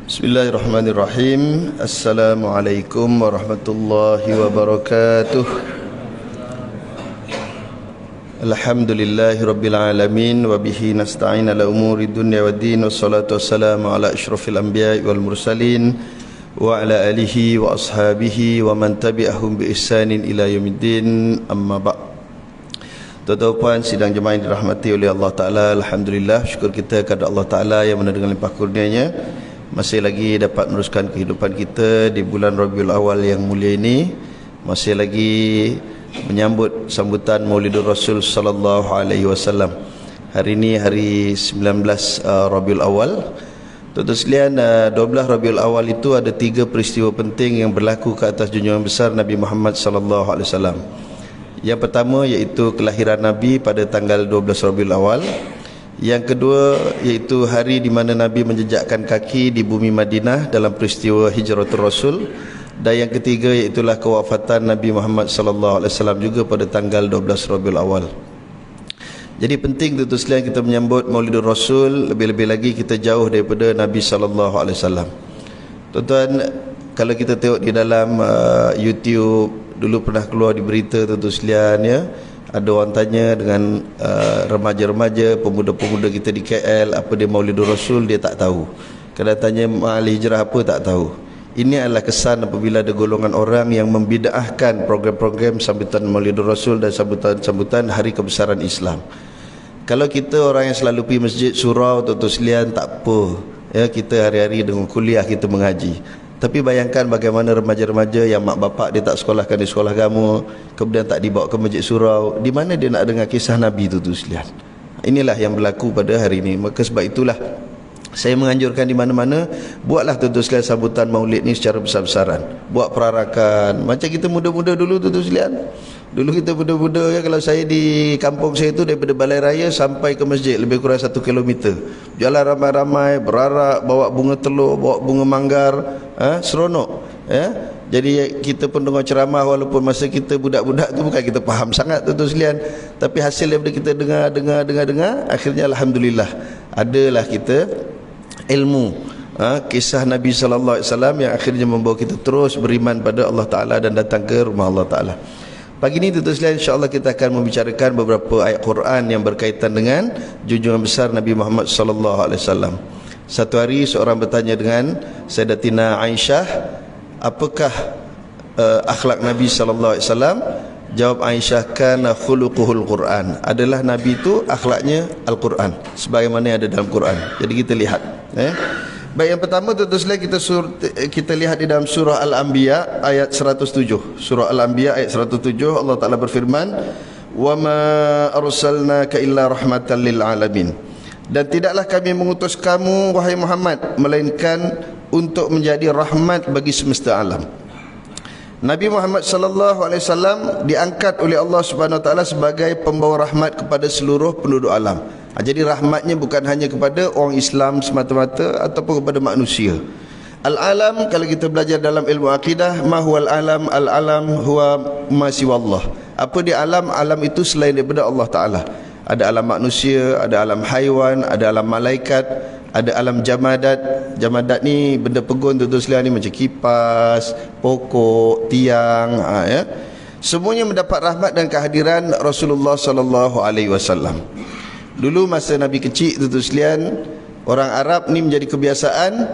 Bismillahirrahmanirrahim. Assalamualaikum warahmatullahi wabarakatuh. Alhamdulillahi rabbil alamin wa bihi nasta'in ala umuri dunya waddin, wassalatu wassalamu ala asyrafil anbiya'i wal mursalin wa ala alihi wa ashabihi wa man tabi'ahum bi ihsanin ila yaumiddin, amma ba'. Tuan-tuan puan sidang jemaah yang dirahmati oleh Allah Ta'ala, alhamdulillah, syukur kita kepada Allah Ta'ala yang mana dengan limpah kurnianya masih lagi dapat meneruskan kehidupan kita di bulan Rabiul Awal yang mulia ini, masih lagi menyambut sambutan Maulidur Rasul sallallahu alaihi wasallam. Hari ini hari 19 Rabiul Awal. Tuan-tuan sekalian, 12 Rabiul Awal itu ada 3 peristiwa penting yang berlaku ke atas junjungan besar Nabi Muhammad sallallahu alaihi wasallam. Yang pertama iaitu kelahiran Nabi pada tanggal 12 Rabiul Awal. Yang kedua iaitu hari di mana Nabi menjejakkan kaki di bumi Madinah dalam peristiwa Hijratul Rasul. Dan yang ketiga iaitulah kewafatan Nabi Muhammad sallallahu alaihi wasallam juga pada tanggal 12 Rabiul Awal. Jadi penting tuan-tuan sekalian kita menyambut Maulidur Rasul, lebih-lebih lagi kita jauh daripada Nabi sallallahu alaihi wasallam. Tuan-tuan, kalau kita tengok di dalam YouTube, dulu pernah keluar di berita tuan-tuan sekalian ya, ada orang tanya dengan remaja-remaja, pemuda-pemuda kita di KL, apa dia Maulidur Rasul, dia tak tahu. Kalau tanya Ma'al Hijrah apa, tak tahu. Ini adalah kesan apabila ada golongan orang yang membida'ahkan program-program sambutan Maulidur Rasul dan sambutan hari kebesaran Islam. Kalau kita orang yang selalu pergi masjid surau, tuan-tuan sekalian, tak apa ya, kita hari-hari dengan kuliah kita mengaji. Tapi bayangkan bagaimana remaja-remaja yang mak bapak dia tak sekolahkan di sekolah agama, kemudian tak dibawa ke masjid surau, di mana dia nak dengar kisah Nabi tu sekalian. Inilah yang berlaku pada hari ini. Maka sebab itulah saya menganjurkan di mana-mana, buatlah tuan-tuan sekalian sambutan Maulid ni secara besar-besaran. Buat perarakan macam kita muda-muda dulu tuan-tuan sekalian. Dulu kita muda-muda ya, kalau saya di kampung saya tu, daripada Balai Raya sampai ke masjid lebih kurang 1 kilometer. Jalan ramai-ramai, berarak, bawa bunga telur, bawa bunga manggar, seronok ya. Jadi kita pun dengar ceramah, walaupun masa kita budak-budak tu bukan kita faham sangat tuan-tuan sekalian, tapi hasil daripada kita dengar, akhirnya alhamdulillah adalah kita ilmu kisah Nabi sallallahu alaihi wasallam yang akhirnya membawa kita terus beriman pada Allah Taala dan datang ke rumah Allah Taala. Pagi ini tuan-tuan sekalian, insya-Allah kita akan membicarakan beberapa ayat Quran yang berkaitan dengan junjungan besar Nabi Muhammad sallallahu alaihi wasallam. Satu hari seorang bertanya dengan Sayyidatina Aisyah, apakah akhlak Nabi sallallahu alaihi wasallam? Jawab Aisyah, kana khuluquhul Quran. Adalah Nabi itu akhlaknya Al-Quran, sebagaimana yang ada dalam Quran. Jadi kita lihat Baik, yang pertama tuan-tuan sekalian, kita lihat di dalam surah Al-Anbiya ayat 107. Surah Al-Anbiya ayat 107, Allah Ta'ala berfirman, "Wa ma arsalnaka illa rahmatan lil alamin." Dan tidaklah kami mengutus kamu wahai Muhammad melainkan untuk menjadi rahmat bagi semesta alam. Nabi Muhammad sallallahu alaihi wasallam diangkat oleh Allah Subhanahu wa taala sebagai pembawa rahmat kepada seluruh penduduk alam. Jadi rahmatnya bukan hanya kepada orang Islam semata-mata ataupun kepada manusia. Al-alam, kalau kita belajar dalam ilmu akidah, ma huwal alam? Al-alam huwa ma siwallah. Apa dia alam? Alam itu selain daripada Allah Taala. Ada alam manusia, ada alam haiwan, ada alam malaikat, ada alam jamadat. Jamadat ni benda pegun tuan-tuan sekalian ni, macam kipas, pokok, tiang, ya. Semuanya mendapat rahmat dan kehadiran Rasulullah sallallahu alaihi wasallam. Dulu masa Nabi kecil tuan-tuan sekalian, orang Arab ni menjadi kebiasaan,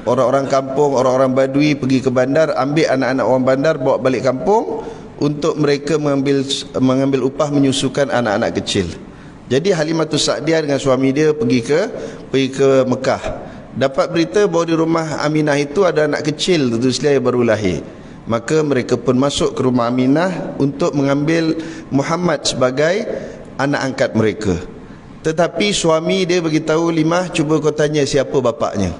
orang-orang kampung, orang-orang Badui pergi ke bandar, ambil anak-anak orang bandar bawa balik kampung untuk mereka mengambil upah menyusukan anak-anak kecil. Jadi Halimatus Sa'diyah dengan suami dia pergi ke Mekah. Dapat berita bahawa di rumah Aminah itu ada anak kecil tuan-tuan sekalian yang baru lahir. Maka mereka pun masuk ke rumah Aminah untuk mengambil Muhammad sebagai anak angkat mereka. Tetapi suami dia beritahu, Limah, cuba kau tanya siapa bapaknya.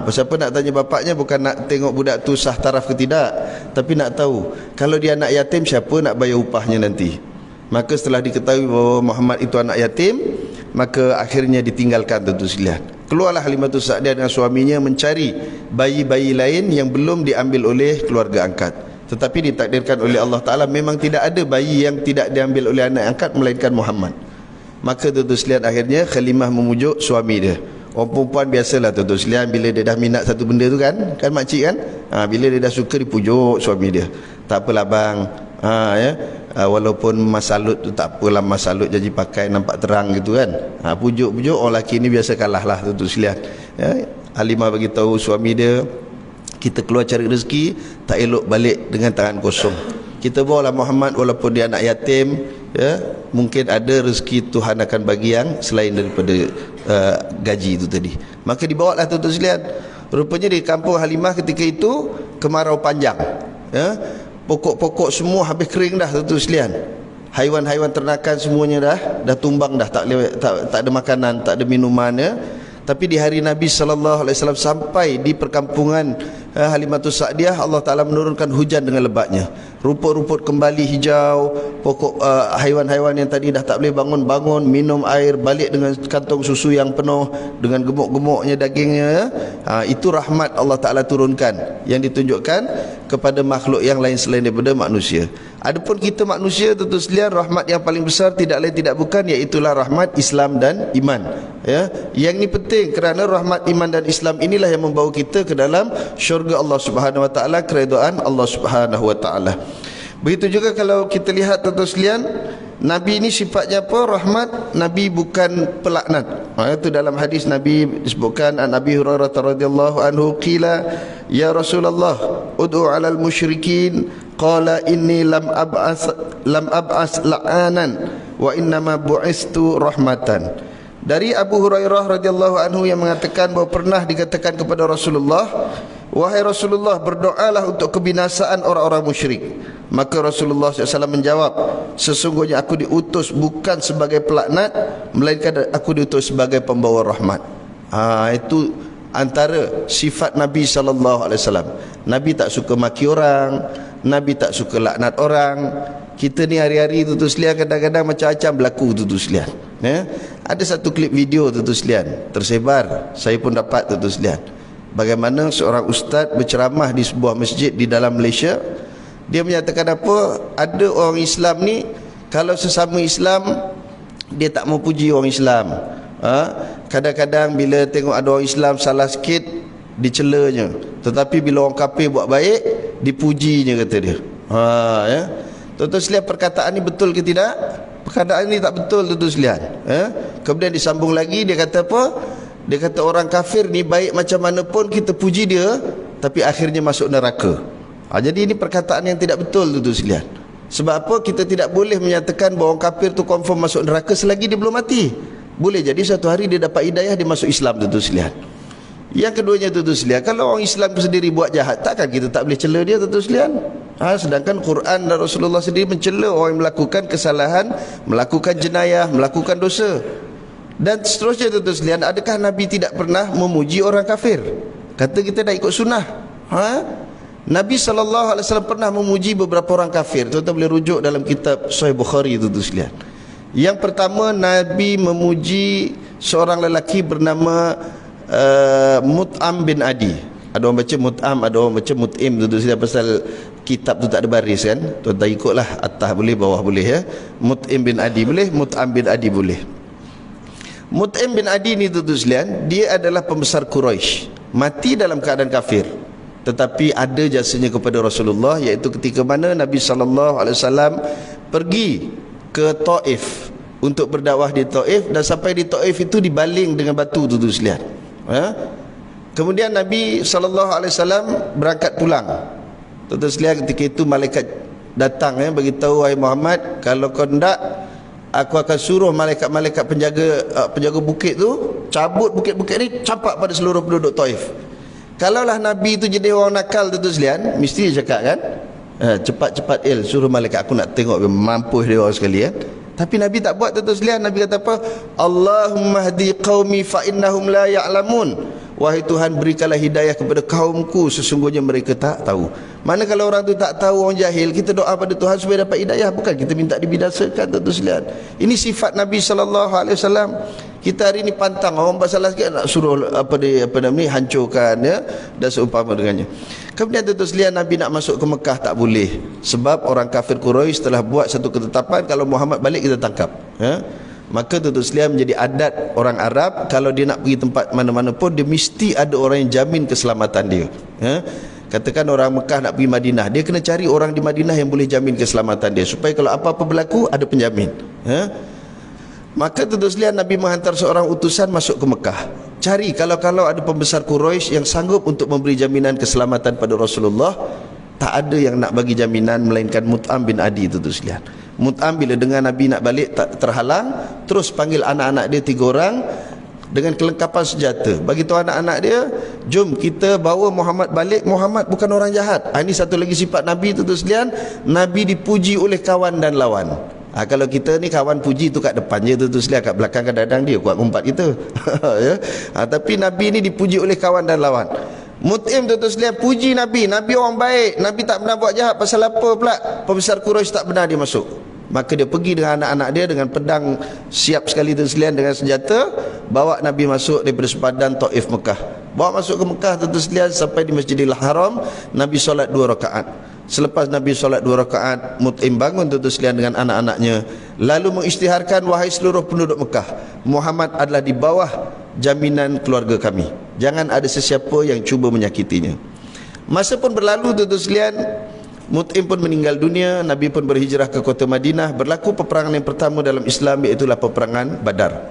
Pasal apa nak tanya bapaknya? Bukan nak tengok budak tu sah taraf ke tidak, tapi nak tahu kalau dia anak yatim, siapa nak bayar upahnya nanti. Maka setelah diketahui bahawa Muhammad itu anak yatim, maka akhirnya ditinggalkan tuan-tuan sekalian. Keluarlah Halimatus Sa'diyah dengan suaminya mencari bayi-bayi lain yang belum diambil oleh keluarga angkat. Tetapi ditakdirkan oleh Allah Ta'ala memang tidak ada bayi yang tidak diambil oleh anak angkat melainkan Muhammad. Maka tuan-tuan sekalian, akhirnya Khalimah memujuk suami dia, Orang perempuan biasalah tuan-tuan sekalian, bila dia dah minat satu benda tu kan makcik kan, bila dia dah suka dipujuk suami dia. Tak apalah bang, ya, walaupun masalut tu tak apalah, masalut jadi pakai nampak terang gitu kan, pujuk-pujuk orang lelaki ni biasa kalah lah tuan-tuan sekalian, ya. Halimah bagi tahu suami dia, kita keluar cari rezeki tak elok balik dengan tangan kosong. Kita bawalah Muhammad walaupun dia anak yatim, ya, mungkin ada rezeki Tuhan akan bagi yang selain daripada gaji itu tadi. Maka dibawalah tuan-tuan sekalian. Rupanya di kampung Halimah ketika itu kemarau panjang, ya. Pokok-pokok semua habis kering dah tuan-tuan sekalian. Haiwan-haiwan ternakan semuanya dah tumbang dah, tak ada makanan, tak ada minuman, ya. Tapi di hari Nabi SAW sampai di perkampungan Halimatus Sa'diyah, Allah Ta'ala menurunkan hujan dengan lebatnya. Rumput-rumput kembali hijau, pokok haiwan-haiwan yang tadi dah tak boleh bangun-bangun, minum air, balik dengan kantong susu yang penuh, dengan gemuk-gemuknya dagingnya. Itu rahmat Allah Ta'ala turunkan, yang ditunjukkan kepada makhluk yang lain selain daripada manusia. Adapun kita manusia, tentu sekalian, rahmat yang paling besar tidak lain tidak bukan, iaitulah rahmat Islam dan iman, ya. Yang ini penting kerana rahmat iman dan Islam inilah yang membawa kita ke dalam syurga Allah Subhanahu wa taala, keredaan Allah Subhanahu wa taala. Begitu juga kalau kita lihat tuan-tuan sekalian, Nabi ini sifatnya apa? Rahmat. Nabi bukan pelaknat. Itu dalam hadis Nabi disebutkan, an Abi Hurairah radhiyallahu anhu qila ya Rasulullah ud'u 'alal musyrikin qala inni lam ab'as la'anan wa innama bu'istu rahmatan. Dari Abu Hurairah radhiyallahu anhu yang mengatakan bahawa pernah dikatakan kepada Rasulullah, wahai Rasulullah, berdoalah untuk kebinasaan orang-orang musyrik. Maka Rasulullah SAW menjawab, sesungguhnya aku diutus bukan sebagai pelaknat, melainkan aku diutus sebagai pembawa rahmat. Itu antara sifat Nabi SAW. Nabi tak suka maki orang, Nabi tak suka laknat orang. Kita ni hari-hari tuan-tuan sekalian kadang-kadang macam-macam berlaku tuan-tuan sekalian, ya? Ada satu klip video tuan-tuan sekalian tersebar, saya pun dapat tuan-tuan sekalian, bagaimana seorang ustaz berceramah di sebuah masjid di dalam Malaysia. Dia menyatakan apa? Ada orang Islam ni, kalau sesama Islam dia tak mau puji orang Islam. Kadang-kadang bila tengok ada orang Islam salah sikit dicelanya, tetapi bila orang kafir buat baik dipujinya, kata dia. Ya. Tuan-tuan sekalian, perkataan ni betul ke tidak? Perkataan ni tak betul tuan-tuan sekalian, ya. Kemudian disambung lagi, dia kata apa? Dia kata orang kafir ni baik macam mana pun kita puji dia, tapi akhirnya masuk neraka. Jadi ini perkataan yang tidak betul tuan-tuan sekalian. Sebab apa? Kita tidak boleh menyatakan bahawa orang kafir tu confirm masuk neraka selagi dia belum mati. Boleh jadi satu hari dia dapat hidayah, dia masuk Islam tuan-tuan sekalian. Yang keduanya tuan-tuan sekalian, kalau orang Islam sendiri buat jahat, takkan kita tak boleh cela dia tuan-tuan sekalian? Sedangkan Quran dan Rasulullah sendiri mencela orang yang melakukan kesalahan, melakukan jenayah, melakukan dosa. Dan seterusnya tuan-tuan sekalian, adakah Nabi tidak pernah memuji orang kafir? Kata kita dah ikut sunnah. Nabi SAW pernah memuji beberapa orang kafir. Tuan-tuan boleh rujuk dalam kitab Sahih Bukhari tuan-tuan sekalian. Yang pertama, Nabi memuji seorang lelaki bernama Mut'am bin Adi. Ada orang baca Mut'am, ada orang baca Mut'im tuan-tuan sekalian, pasal kitab tu tak ada baris kan. Tuan-tuan ikutlah, atas boleh, bawah boleh, ya. Mut'im bin Adi boleh, Mut'am bin Adi boleh. Mut'im bin Adi ni tuan-tuan sekalian, dia adalah pembesar Quraisy, mati dalam keadaan kafir, tetapi ada jasanya kepada Rasulullah, iaitu ketika mana Nabi SAW pergi ke Taif untuk berdakwah di Taif, dan sampai di Taif itu dibaling dengan batu tuan-tuan sekalian. Kemudian Nabi SAW berangkat pulang. Tuan-tuan sekalian, ketika itu malaikat datang, bagi tahu, wahai Muhammad, kalau kau hendak, aku akan suruh malaikat-malaikat penjaga bukit tu cabut bukit-bukit ni, campak pada seluruh penduduk Taif. Kalaulah Nabi itu jadi orang nakal tuan-tuan sekalian, mesti dia cakap kan, cepat-cepat suruh malaikat, aku nak tengok mampus dia orang sekali, kan. Tapi Nabi tak buat tuan-tuan sekalian. Nabi kata apa? Allahumma hdi qaumi fa innahum la ya'lamun. Wahai Tuhan, berikanlah hidayah kepada kaumku, sesungguhnya mereka tak tahu. Mana kalau orang tu tak tahu, orang jahil, kita doa pada Tuhan supaya dapat hidayah, bukan kita minta dibinasakan tuan-tuan sekalian. Ini sifat Nabi SAW. Kita hari ni pantang, orang bersalah sikit nak suruh hancurkan, ya, dan seumpama dengannya. Kemudian tuan-tuan sekalian, Nabi nak masuk ke Mekah tak boleh, sebab orang kafir Quraisy telah buat satu ketetapan, kalau Muhammad balik kita tangkap, ya. Maka tuan-tuan sekalian, menjadi adat orang Arab, kalau dia nak pergi tempat mana-mana pun, dia mesti ada orang yang jamin keselamatan dia. Katakan orang Mekah nak pergi Madinah, dia kena cari orang di Madinah yang boleh jamin keselamatan dia, supaya kalau apa-apa berlaku ada penjamin. Maka tuan-tuan sekalian, Nabi menghantar seorang utusan masuk ke Mekah, cari kalau ada pembesar Quraisy yang sanggup untuk memberi jaminan keselamatan pada Rasulullah. Tak ada yang nak bagi jaminan melainkan Mut'am bin Adi, tuan-tuan sekalian. Mut'am bila dengar Nabi nak balik tak terhalang, terus panggil anak-anak dia 3 orang dengan kelengkapan senjata. Bagi tahu anak-anak dia, jom kita bawa Muhammad balik. Muhammad bukan orang jahat. Ini satu lagi sifat Nabi, tuan-tuan sekalian. Nabi dipuji oleh kawan dan lawan. Kalau kita ni kawan puji tu kat depan je, tuan-tuan sekalian, kat belakang kadang-kadang dia kuat ngumpat kita. Ya? Tapi Nabi ni dipuji oleh kawan dan lawan. Mut'im, tuan-tuan sekalian, puji Nabi. Nabi orang baik, Nabi tak pernah buat jahat. Pasal apa pula pembesar Quraisy tak benar dia masuk? Maka dia pergi dengan anak-anak dia dengan pedang siap sekali, tuan sekalian, dengan senjata, bawa Nabi masuk daripada sepadan Taif Mekah. Bawa masuk ke Mekah, tuan sekalian, sampai di Masjidil Haram. Nabi solat 2 rakaat. Selepas Nabi solat 2 rakaat, Mut'im bangun, tuan sekalian, dengan anak-anaknya, lalu mengisytiharkan, wahai seluruh penduduk Mekah, Muhammad adalah di bawah jaminan keluarga kami. Jangan ada sesiapa yang cuba menyakitinya. Masa pun berlalu, tuan sekalian, Mut'im pun meninggal dunia. Nabi pun berhijrah ke kota Madinah. Berlaku peperangan yang pertama dalam Islam, iaitulah peperangan Badar.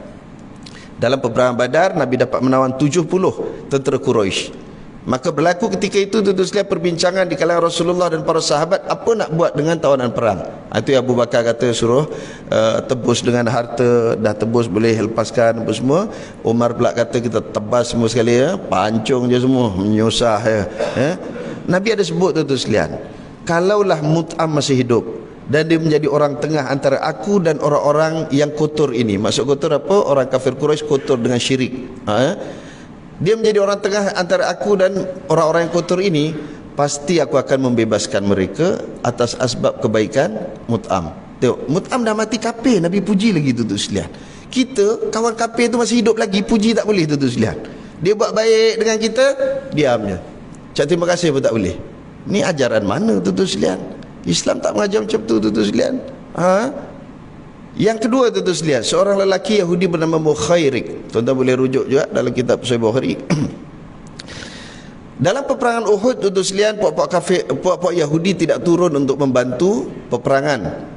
Dalam peperangan Badar, Nabi dapat menawan 70 tentera Quraisy. Maka berlaku ketika itu, tuan-tuan sekalian, perbincangan di kalangan Rasulullah dan para sahabat, apa nak buat dengan tawanan perang. Itu Abu Bakar kata suruh tebus dengan harta, dah tebus boleh lepaskan apa semua. Umar pula kata kita tebas semua sekali, pancung je semua, menyusah ya. Nabi ada sebut, tuan-tuan sekalian, kalaulah Mut'am masih hidup dan dia menjadi orang tengah antara aku dan orang-orang yang kotor ini. Maksud kotor apa? Orang kafir Quraisy kotor dengan syirik. Dia menjadi orang tengah antara aku dan orang-orang yang kotor ini, pasti aku akan membebaskan mereka atas asbab kebaikan Mut'am. Tengok, Mut'am dah mati kafir, Nabi puji lagi, tuan-tuan sekalian. Kita, kawan kafir tu masih hidup lagi, puji tak boleh, tuan-tuan sekalian. Dia buat baik dengan kita, diamnya. Cak terima kasih pun tak boleh. Ni ajaran mana, tuan-tuan sekalian? Islam tak mengajar macam tu, tuan-tuan sekalian. Yang kedua, tuan-tuan sekalian, seorang lelaki Yahudi bernama Mukhairik. Tuan-tuan boleh rujuk juga dalam kitab Sahih Bukhari. Dalam peperangan Uhud, tuan-tuan sekalian, puak-puak Yahudi tidak turun untuk membantu peperangan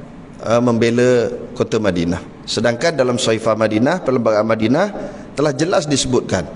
membela kota Madinah. Sedangkan dalam Saifah Madinah, perlembagaan Madinah, telah jelas disebutkan,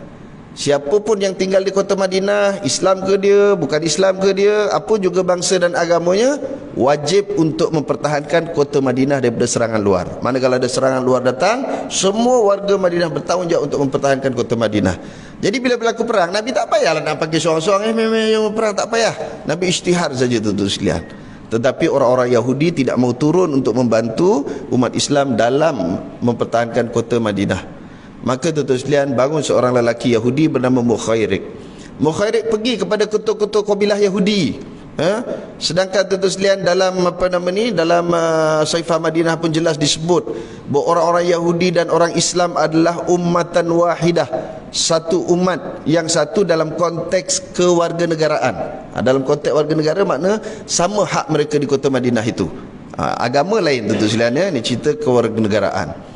siapa pun yang tinggal di kota Madinah, Islam ke dia, bukan Islam ke dia, apa juga bangsa dan agamanya, wajib untuk mempertahankan kota Madinah daripada serangan luar. Manakala ada serangan luar datang, semua warga Madinah bertanggungjawab untuk mempertahankan kota Madinah. Jadi bila berlaku perang, Nabi tak payahlah nak pakai seorang-seorang yang perang, tak payah. Nabi isytihar saja, tuan-tuan sekalian. Tetapi orang-orang Yahudi tidak mau turun untuk membantu umat Islam dalam mempertahankan kota Madinah. Maka tuan-tuan sekalian, bangun seorang lelaki Yahudi bernama Mukhairik. Mukhairik pergi kepada ketua-ketua kabilah Yahudi. Sedangkan tuan-tuan sekalian, dalam dalam Saifah Madinah pun jelas disebut bahawa orang-orang Yahudi dan orang Islam adalah ummatan wahidah, satu umat yang satu dalam konteks kewarganegaraan. Dalam konteks warga negara makna sama hak mereka di kota Madinah itu. Agama lain, tuan-tuan sekalian, ini cerita kewarganegaraan.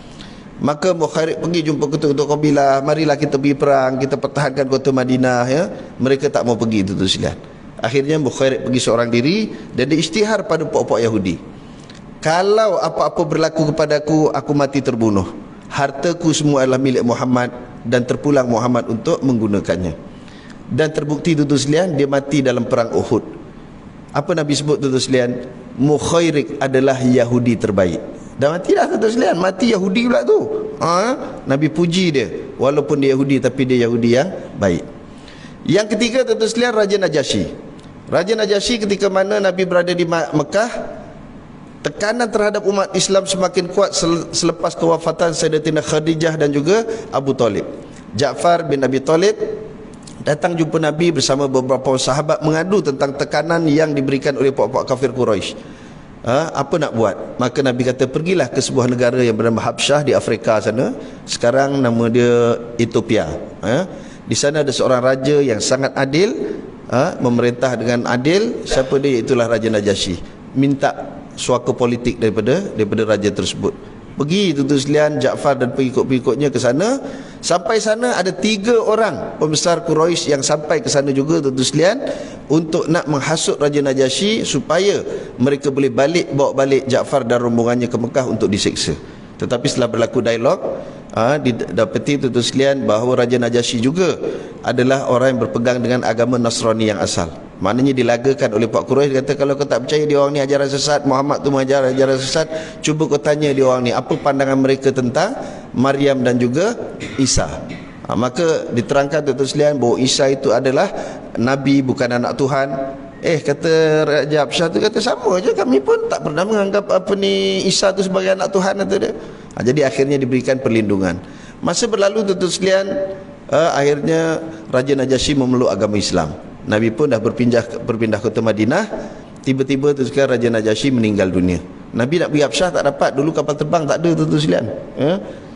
Maka Mukhairik pergi jumpa ketua-ketua kabilah, marilah kita pergi perang, kita pertahankan kota Madinah, ya. Mereka tak mau pergi, tuan-tuan sekalian. Akhirnya Mukhairik pergi seorang diri dan dia isytihar pada puak-puak Yahudi, kalau apa-apa berlaku kepadaku, aku mati terbunuh, hartaku semua adalah milik Muhammad dan terpulang Muhammad untuk menggunakannya. Dan terbukti, tuan-tuan sekalian, dia mati dalam perang Uhud. Apa Nabi sebut, tuan-tuan sekalian? Mukhairik adalah Yahudi terbaik. Dan mati dah, tuan-tuan sekalian, mati Yahudi pula tu. Nabi puji dia, walaupun dia Yahudi tapi dia Yahudi yang baik. Yang ketiga, tuan-tuan sekalian, Raja Najasyi. Raja Najasyi ketika mana Nabi berada di Mekah, tekanan terhadap umat Islam semakin kuat selepas kewafatan Sayyidatina Khadijah dan juga Abu Talib. Ja'far bin Abi Talib datang jumpa Nabi bersama beberapa sahabat mengadu tentang tekanan yang diberikan oleh puak-puak kafir Quraisy. Apa nak buat? Maka Nabi kata, pergilah ke sebuah negara yang bernama Habsyah di Afrika sana. Sekarang nama dia Ethiopia. Di sana ada seorang raja yang sangat adil, memerintah dengan adil. Siapa dia? Itulah Raja Najasyi. Minta suaka politik daripada raja tersebut. Pergi tuan-tuan sekalian, Ja'far dan pengikut-pengikutnya ke sana. Sampai sana ada 3 orang pembesar Quraisy yang sampai ke sana juga tuan-tuan sekalian, untuk nak menghasut Raja Najasyi supaya mereka boleh bawa balik Ja'far dan rombongannya ke Mekah untuk diseksa. Tetapi setelah berlaku dialog, didapati tuan-tuan sekalian bahawa Raja Najasyi juga adalah orang yang berpegang dengan agama Nasrani yang asal. Maknanya dilagakan oleh Pak Quraisy, kata kalau kau tak percaya dia orang ni ajaran sesat, Muhammad tu mengajar ajaran sesat, cuba kau tanya dia orang ni apa pandangan mereka tentang Maryam dan juga Isa. Maka diterangkan tuan-tuan sekalian bahawa Isa itu adalah Nabi, bukan anak Tuhan. Kata Raja Habsyah tu, kata sama je, kami pun tak pernah menganggap Isa tu sebagai anak Tuhan, kata dia. Jadi akhirnya diberikan perlindungan. Masa berlalu tuan-tuan sekalian, akhirnya Raja Najasyi memeluk agama Islam. Nabi pun dah berpindah kota Madinah. Tiba-tiba tu sekarang Raja Najasyi meninggal dunia. Nabi nak pergi Habsyah tak dapat, dulu kapal terbang tak ada tuan-tuan sekalian.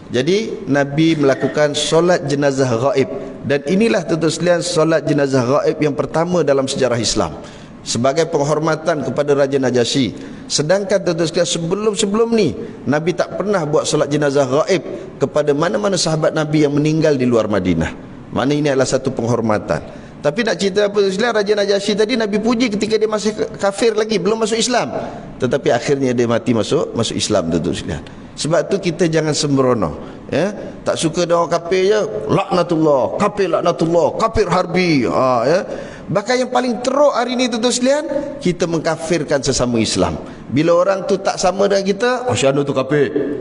Jadi Nabi melakukan solat jenazah ghaib. Dan inilah tuan-tuan sekalian solat jenazah ghaib yang pertama dalam sejarah Islam, sebagai penghormatan kepada Raja Najasyi. Sedangkan tuan-tuan sekalian sebelum ni Nabi tak pernah buat solat jenazah ghaib kepada mana-mana sahabat Nabi yang meninggal di luar Madinah. Mana ini adalah satu penghormatan. Tapi nak cerita apa sekalian, Raja Najasyi tadi Nabi puji ketika dia masih kafir lagi, belum masuk Islam. Tetapi akhirnya dia mati masuk Islam tuan-tuan sekalian. Sebab tu kita jangan sembrono, tak suka dia orang kafir je, laknatullah, kafir harbi, Bahkan yang paling teruk hari ni tuan-tuan sekalian, kita mengkafirkan sesama Islam. Bila orang tu tak sama dengan kita, Syahnu tu kafir.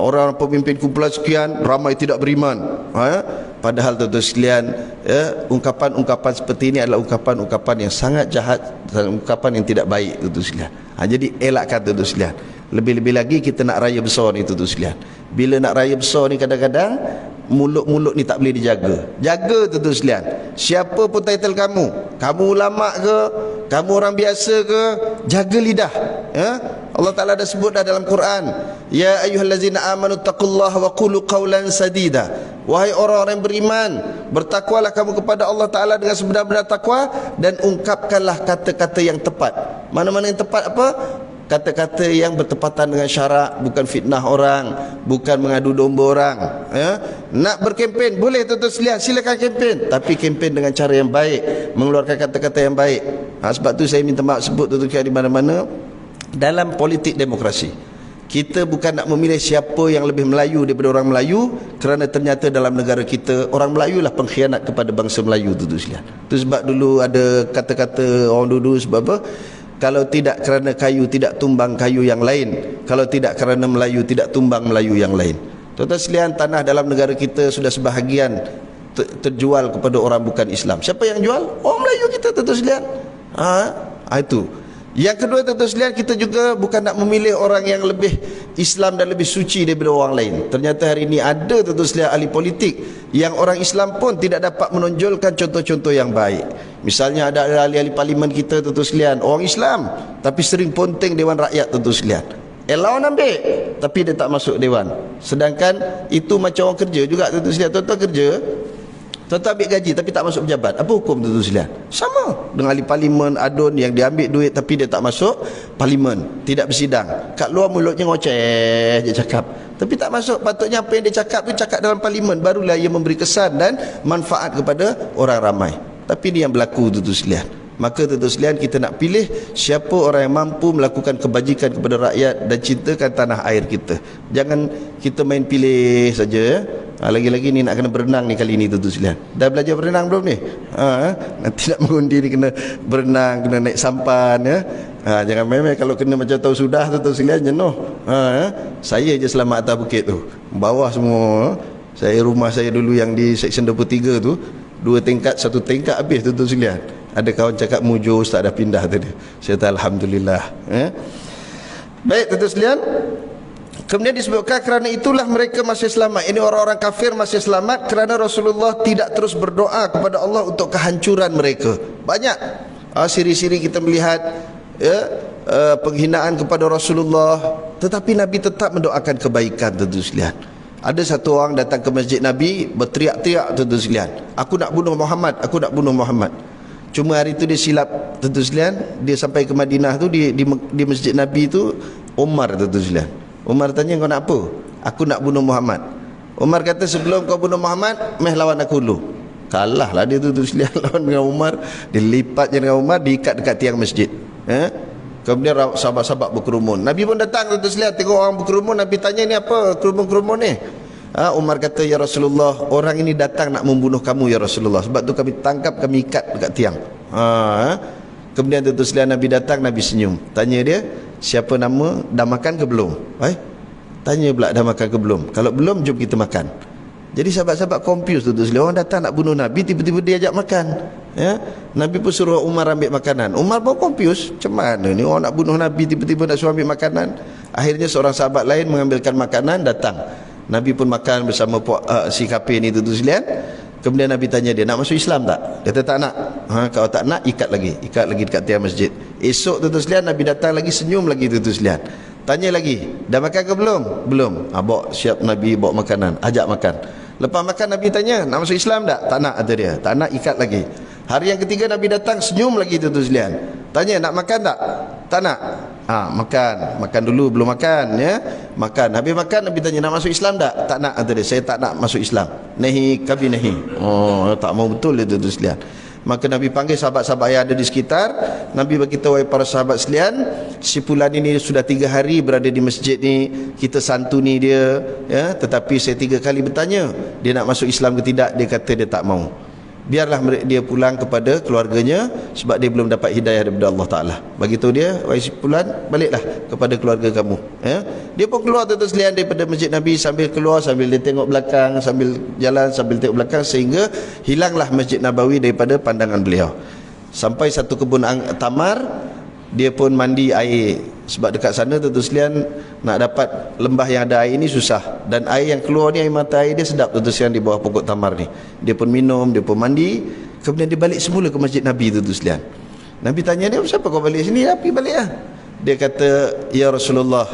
Orang pemimpin kumpulan sekian ramai tidak beriman. Padahal tuan-tuan sekalian, ungkapan-ungkapan seperti ini adalah ungkapan-ungkapan yang sangat jahat dan ungkapan yang tidak baik tuan-tuan sekalian. Jadi elakkan tuan-tuan sekalian. Lebih-lebih lagi kita nak raya besar ni tuan-tuan sekalian. Bila nak raya besar ni kadang-kadang mulut-mulut ni tak boleh dijaga. Jaga tuan-tuan sekalian. Siapa pun title kamu ulama ke, kamu orang biasa ke, jaga lidah. Allah Ta'ala dah sebut dah dalam Quran, ya ayyuhallazina amanu taqullaha wa qulu qawlan sadida. Wahai orang-orang yang beriman, bertakwalah kamu kepada Allah Ta'ala dengan sebenar-benar takwa, dan ungkapkanlah kata-kata yang tepat. Mana-mana yang tepat apa? Kata-kata yang bertepatan dengan syarak, bukan fitnah orang, bukan mengadu domba orang. Nak berkempen boleh tuan-tuan sekalian, silakan kempen, tapi kempen dengan cara yang baik, mengeluarkan kata-kata yang baik. Sebab tu saya minta maaf sebut tuan-tuan sekalian, di mana-mana dalam politik demokrasi kita bukan nak memilih siapa yang lebih Melayu daripada orang Melayu, kerana ternyata dalam negara kita orang Melayu lah pengkhianat kepada bangsa Melayu tuan-tuan sekalian. Tu sebab dulu ada kata-kata orang dulu, sebab apa? Kalau tidak kerana kayu, tidak tumbang kayu yang lain. Kalau tidak kerana Melayu, tidak tumbang Melayu yang lain. Tuan-tuan sekalian, tanah dalam negara kita sudah sebahagian terjual kepada orang bukan Islam. Siapa yang jual? Orang Melayu kita tuan-tuan sekalian. Itu. Yang kedua tuan-tuan sekalian, kita juga bukan nak memilih orang yang lebih Islam dan lebih suci daripada orang lain. Ternyata hari ini ada tuan-tuan sekalian ahli politik yang orang Islam pun tidak dapat menonjolkan contoh-contoh yang baik. Misalnya ada ahli-ahli parlimen kita tuan-tuan sekalian, orang Islam tapi sering ponteng Dewan Rakyat tuan-tuan sekalian. Lawan ambil tapi dia tak masuk Dewan. Sedangkan itu macam orang kerja juga tuan-tuan sekalian. Tuan-tuan kerja, tuan-tuan ambil gaji tapi tak masuk pejabat. Apa hukum tuan-tuan sekalian? Sama dengan ahli parlimen adun yang dia ambil duit tapi dia tak masuk parlimen, tidak bersidang. Kat luar mulutnya ngoceh je cakap, tapi tak masuk. Patutnya apa yang dia cakap tu cakap dalam parlimen, barulah ia memberi kesan dan manfaat kepada orang ramai. Tapi ni yang berlaku tuan-tuan sekalian. Maka tuan-tuan sekalian, kita nak pilih siapa orang yang mampu melakukan kebajikan kepada rakyat dan cintakan tanah air kita. Jangan kita main pilih saja. Lagi-lagi ni nak kena berenang ni kali ni tuan-tuan sekalian. Dah belajar berenang belum ni? Nanti nak mengundi ni kena berenang, kena naik sampan ya. Jangan main-main, kalau kena macam tahu sudah tuan-tuan sekalian jenuh. Saya je selamat atas bukit tu. Bawah semua. Rumah saya dulu yang di Seksyen 23 tu, 2 tingkat, 1 tingkat habis tuan-tuan sekalian. Ada kawan cakap mujur ustaz dah pindah tadi. Saya kata alhamdulillah. Baik tuan-tuan sekalian. Kemudian disebutkan kerana itulah mereka masih selamat. Ini orang-orang kafir masih selamat kerana Rasulullah tidak terus berdoa kepada Allah untuk kehancuran mereka. Banyak siri-siri kita melihat penghinaan kepada Rasulullah, tetapi Nabi tetap mendoakan kebaikan tuan-tuan sekalian. Ada satu orang datang ke masjid Nabi berteriak-teriak tuan-tuan sekalian, aku nak bunuh Muhammad, aku nak bunuh Muhammad. Cuma hari itu dia silap tuan-tuan sekalian. Dia sampai ke Madinah tu, di masjid Nabi tu Umar tuan-tuan sekalian. Umar tanya, kau nak apa? Aku nak bunuh Muhammad. Umar kata, sebelum kau bunuh Muhammad, meh lawan aku dulu. Kalah lah dia tu sekalian lawan dengan Umar. Dilipat je dengan Umar, diikat dekat tiang masjid. Kemudian sahabat-sahabat berkerumun. Nabi pun datang tu sekalian, tengok orang berkerumun. Nabi tanya, ni apa kerumun-kerumun ni? Umar kata, ya Rasulullah, orang ini datang nak membunuh kamu ya Rasulullah, sebab tu kami tangkap, kami ikat dekat tiang. Kemudian tu sekalian Nabi datang, Nabi senyum. Tanya dia, siapa nama, dah makan ke belum? Tanya pula, dah makan ke belum? Kalau belum, jom kita makan. Jadi sahabat-sahabat confused tu sekalian. Orang datang nak bunuh Nabi, tiba-tiba dia ajak makan. Nabi pun suruh Umar ambil makanan. Umar pun confused, macam mana ni orang nak bunuh Nabi, tiba-tiba nak suruh ambil makanan. Akhirnya seorang sahabat lain mengambilkan makanan, datang. Nabi pun makan bersama si kafir ni tu sekalian. Kemudian Nabi tanya dia, nak masuk Islam tak? Dia kata tak nak. Kalau tak nak, ikat lagi dekat tiang masjid. Esok tu sekalian Nabi datang lagi, senyum lagi tu sekalian. Tanya lagi, dah makan ke belum? Belum. Bawa siap Nabi bawa makanan, ajak makan. Lepas makan Nabi tanya, nak masuk Islam tak? Tak nak, kata dia. Tak nak, ikat lagi. Hari yang ketiga Nabi datang, senyum lagi tu sekalian. Tanya, nak makan tak? Tak nak. Makan dulu, belum makan ya. Makan. Habis makan Nabi tanya, nak masuk Islam tak? Tak nak, kata dia. Saya tak nak masuk Islam. Nahi kabi nahi. Tak mau betul dia tu sekalian. Maka Nabi panggil sahabat-sahabat yang ada di sekitar. Nabi beritahu, wahai para sahabat sekalian, si fulan ini sudah 3 hari berada di masjid ni, kita santuni dia ya, tetapi saya 3 kali bertanya dia nak masuk Islam ke tidak, dia kata dia tak mau. Biarlah dia pulang kepada keluarganya, sebab dia belum dapat hidayah daripada Allah Ta'ala. Begitu dia, wahai si fulan, baliklah kepada keluarga kamu ya. Dia pun keluar terus lian daripada masjid Nabi, sambil keluar, sambil dia tengok belakang, sambil jalan, sambil tengok belakang, sehingga hilanglah Masjid Nabawi daripada pandangan beliau. Sampai satu kebun tamar, dia pun mandi air, sebab dekat sana tentu sekalian nak dapat lembah yang ada air ni susah, dan air yang keluar ni, air mata air dia sedap tentu sekalian di bawah pokok tamar ni. Dia pun minum, dia pun mandi, kemudian dia balik semula ke masjid Nabi tentu sekalian. Nabi tanya dia, siapa kau balik sini? Nabi balik lah. Dia kata, ya Rasulullah,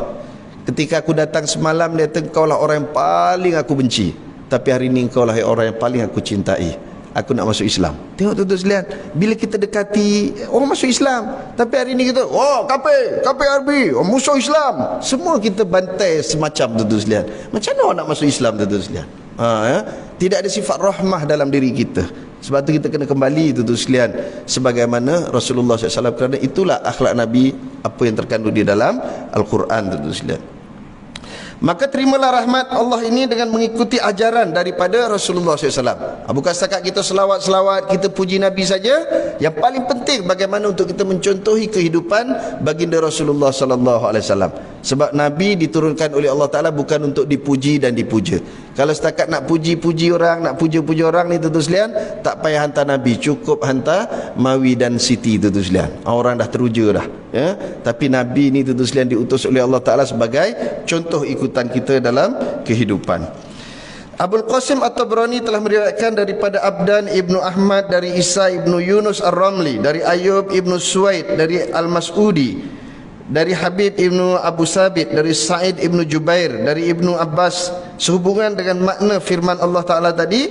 ketika aku datang semalam, dia kata engkau lah orang yang paling aku benci, tapi hari ini engkau lah orang yang paling aku cintai. Aku nak masuk Islam. Tengok tuan-tuan sekalian, bila kita dekati orang masuk Islam, tapi hari ni kita, kafir Arbi, musuh Islam, semua kita bantai semacam tuan-tuan sekalian. Macam mana orang nak masuk Islam tuan-tuan sekalian? Tidak ada sifat rahmah dalam diri kita. Sebab tu kita kena kembali tuan-tuan sekalian sebagaimana Rasulullah SAW, kerana itulah akhlak Nabi, apa yang terkandung di dalam Al-Quran tuan-tuan sekalian. Maka terimalah rahmat Allah ini dengan mengikuti ajaran daripada Rasulullah SAW. Bukan setakat kita selawat-selawat, kita puji Nabi saja. Yang paling penting bagaimana untuk kita mencontohi kehidupan baginda Rasulullah SAW. Sebab Nabi diturunkan oleh Allah Ta'ala bukan untuk dipuji dan dipuja. Kalau setakat nak puji-puji orang, nak puja-puja orang ni tuan-tuan sekalian, tak payah hantar Nabi, cukup hantar Mawi dan Siti tuan-tuan sekalian. Orang dah teruja dah ya. Tapi Nabi ni tuan-tuan sekalian diutus oleh Allah Ta'ala sebagai contoh ikutan kita dalam kehidupan. Abul Qasim At-Tabrani telah meriwayatkan daripada Abdan Ibnu Ahmad, dari Isa Ibnu Yunus Ar-Ramli, dari Ayub Ibnu Suwaid, dari Al-Mas'udi, dari Habib Ibnu Abu Sabit, dari Sa'id Ibnu Jubair, dari Ibnu Abbas, sehubungan dengan makna firman Allah Ta'ala tadi,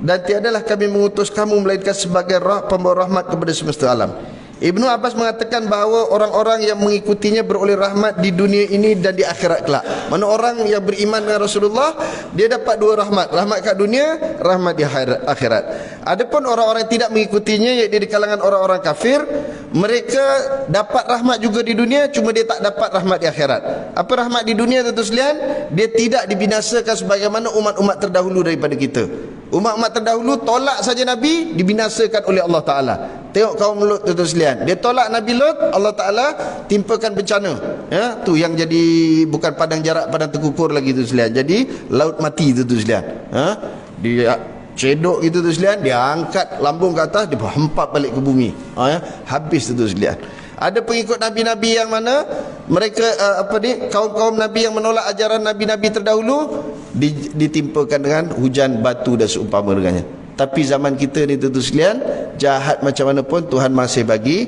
dan tiadalah kami mengutus kamu melainkan sebagai pembawa rahmat kepada semesta alam. Ibnu Abbas mengatakan bahawa orang-orang yang mengikutinya beroleh rahmat di dunia ini dan di akhirat kelak. Mana orang yang beriman dengan Rasulullah, dia dapat 2 rahmat, rahmat kat dunia, rahmat di akhirat. Adapun orang-orang yang tidak mengikutinya, iaitu di kalangan orang-orang kafir, mereka dapat rahmat juga di dunia, cuma dia tak dapat rahmat di akhirat. Apa rahmat di dunia tuan-tuan sekalian? Dia tidak dibinasakan sebagaimana umat-umat terdahulu daripada kita. Umat-umat terdahulu tolak saja Nabi, dibinasakan oleh Allah Ta'ala. Tengok kaum Lut tuan-tuan sekalian, dia tolak Nabi Lut, Allah Ta'ala timpakan bencana ya, tu yang jadi bukan padang jarak, padang terkukur lagi tu sekalian, jadi laut mati tu sekalian. Dia cedok gitu tu sekalian, dia angkat lambung ke atas, dia hempat balik ke bumi habis tu sekalian. Ada pengikut Nabi-Nabi yang mana mereka kaum-kaum Nabi yang menolak ajaran Nabi-Nabi terdahulu, ditimpakan dengan hujan batu dan seumpama dengannya. Tapi zaman kita ni tuan-tuan sekalian, jahat macam mana pun Tuhan masih bagi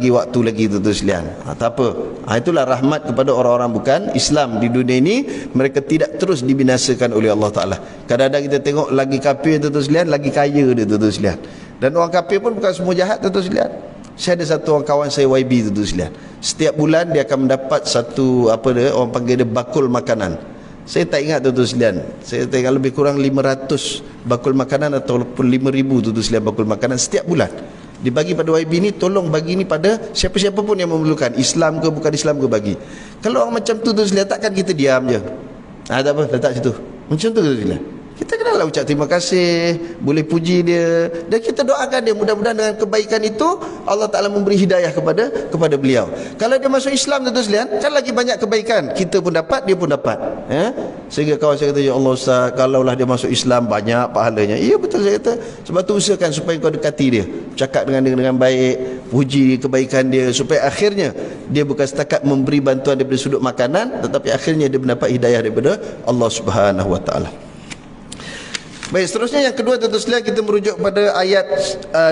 waktu lagi tuan-tuan sekalian. Tak apa. Itulah rahmat kepada orang-orang bukan Islam di dunia ini, mereka tidak terus dibinasakan oleh Allah Ta'ala. Kadang-kadang kita tengok lagi kafir tuan-tuan sekalian, lagi kaya dia tuan-tuan sekalian. Dan orang kafir pun bukan semua jahat tuan-tuan sekalian. Saya ada satu orang kawan saya YB tu sekalian. Setiap bulan dia akan mendapat satu orang panggil dia bakul makanan. Saya tak ingat tu sekalian. Saya tak ingat, lebih kurang 500 bakul makanan ataupun 5,000 tu sekalian bakul makanan setiap bulan. Dibagi pada YB ni, tolong bagi ni pada siapa-siapa pun yang memerlukan, Islam ke bukan Islam ke, bagi. Kalau orang macam tu sekalian, takkan kita diam je. Tak apa, letak situ. Macam tu sekalian. Kita kenalah ucap terima kasih, boleh puji dia, dan kita doakan dia, mudah-mudahan dengan kebaikan itu Allah Ta'ala memberi hidayah kepada beliau. Kalau dia masuk Islam tu sekalian, kan lagi banyak kebaikan, kita pun dapat, dia pun dapat. Sehingga kawan saya kata, ya Allah Ustaz, kalaulah dia masuk Islam banyak pahalanya. Iya betul, saya kata. Sebab tu usahakan supaya kau dekati dia, cakap dengan dia dengan baik, puji kebaikan dia, supaya akhirnya dia bukan setakat memberi bantuan daripada sudut makanan, tetapi akhirnya dia mendapat hidayah daripada Allah Subhanahu Wa Ta'ala. Baik, seterusnya yang kedua tentu saja kita merujuk pada ayat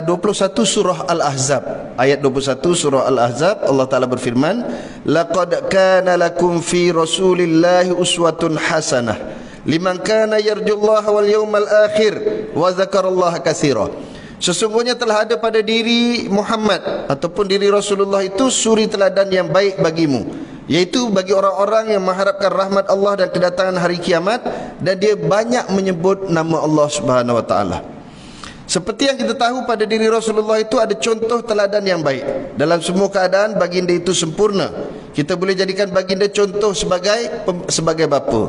21 surah Al-Ahzab. Ayat 21 surah Al-Ahzab, Allah Ta'ala berfirman, laqad kana lakum fi rasulillahi uswatun hasanah liman kana yarjullaha wal yawmal akhir wa dzakarallaha katsira. Sesungguhnya telah ada pada diri Muhammad ataupun diri Rasulullah itu suri teladan yang baik bagimu, yaitu bagi orang-orang yang mengharapkan rahmat Allah dan kedatangan hari kiamat, dan dia banyak menyebut nama Allah Subhanahu Wa Ta'ala. Seperti yang kita tahu, pada diri Rasulullah itu ada contoh teladan yang baik. Dalam semua keadaan baginda itu sempurna. Kita boleh jadikan baginda contoh sebagai bapa.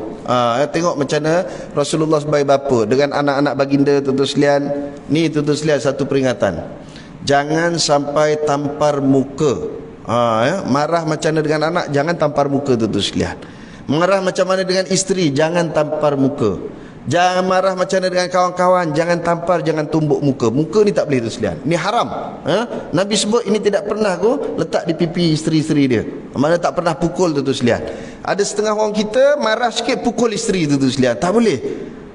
Tengok macam mana Rasulullah sebagai bapa dengan anak-anak baginda. Tuan-tuan sekalian, ni tuan-tuan sekalian satu peringatan, jangan sampai tampar muka. Marah macam mana dengan anak, jangan tampar muka tuan-tuan sekalian. Marah macam mana dengan isteri, jangan tampar muka. Jangan marah macam mana dengan kawan-kawan, jangan tampar, jangan tumbuk muka. Muka ni tak boleh tuan sekalian, ni haram. Nabi sebut ini tidak pernah letak di pipi isteri-isteri dia. Mana tak pernah pukul tuan sekalian. Ada setengah orang kita marah sikit pukul isteri tuan sekalian, tak boleh.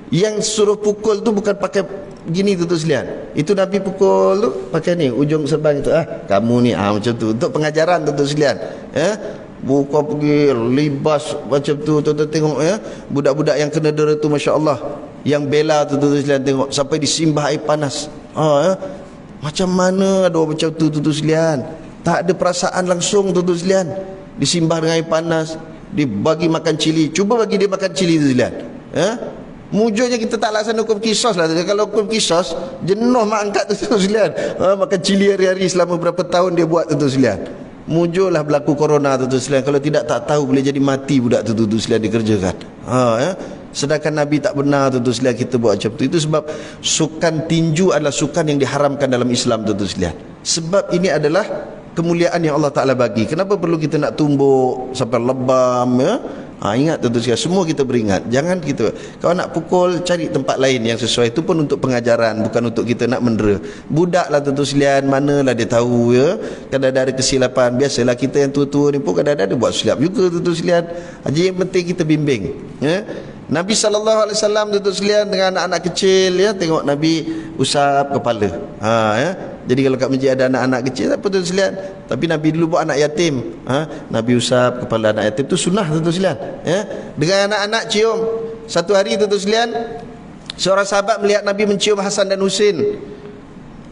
Yang suruh pukul tu bukan pakai gini tuan sekalian. Itu Nabi pukul tu pakai ni, ujung serban itu. Kamu ni macam tu, untuk pengajaran tuan sekalian. Buka pergi libas macam tu. Tuan-tuan tengok budak-budak yang kena dera tu, Masya Allah, yang bela tu tuan sekalian, tengok sampai disimbah air panas. Macam mana ada orang macam tu tuan sekalian, tak ada perasaan langsung tuan sekalian, disimbah dengan air panas, dibagi makan cili. Cuba bagi dia makan cili tuan sekalian. Mujurnya kita tak laksana hukum kisos lah. Kalau hukum kisos, jenuh mak angkat tu tuan sekalian. Makan cili hari-hari selama berapa tahun dia buat tu tuan sekalian. Mujurlah berlaku corona tu tuan sekalian. Kalau tidak, tak tahu boleh jadi mati budak tu tuan sekalian dikerjakan. Sedangkan Nabi tak benar tu tuan sekalian kita buat macam tu. Itu sebab sukan tinju adalah sukan yang diharamkan dalam Islam tu tuan sekalian. Sebab ini adalah kemuliaan yang Allah Ta'ala bagi. Kenapa perlu kita nak tumbuk sampai lebam? Ingat tuan-tuan sekalian, semua kita beringat. Jangan kita, kalau nak pukul, cari tempat lain yang sesuai. Itu pun untuk pengajaran, bukan untuk kita nak mendera. Budak lah tuan-tuan sekalian, manalah dia tahu kadang-kadang ada kesilapan. Biasalah kita yang tua-tua ni pun kadang-kadang dia buat silap juga tuan-tuan sekalian. Jadi yang penting kita bimbing. Nabi SAW tuan-tuan sekalian dengan anak-anak kecil, tengok Nabi usap kepala. Jadi kalau kat masjid ada anak-anak kecil, apa tuan sekalian, tapi Nabi dulu buat anak yatim. Nabi usap kepala anak yatim, itu sunnah tuan sekalian. Dengan anak-anak cium. Satu hari tuan sekalian, seorang sahabat melihat Nabi mencium Hasan dan Husin.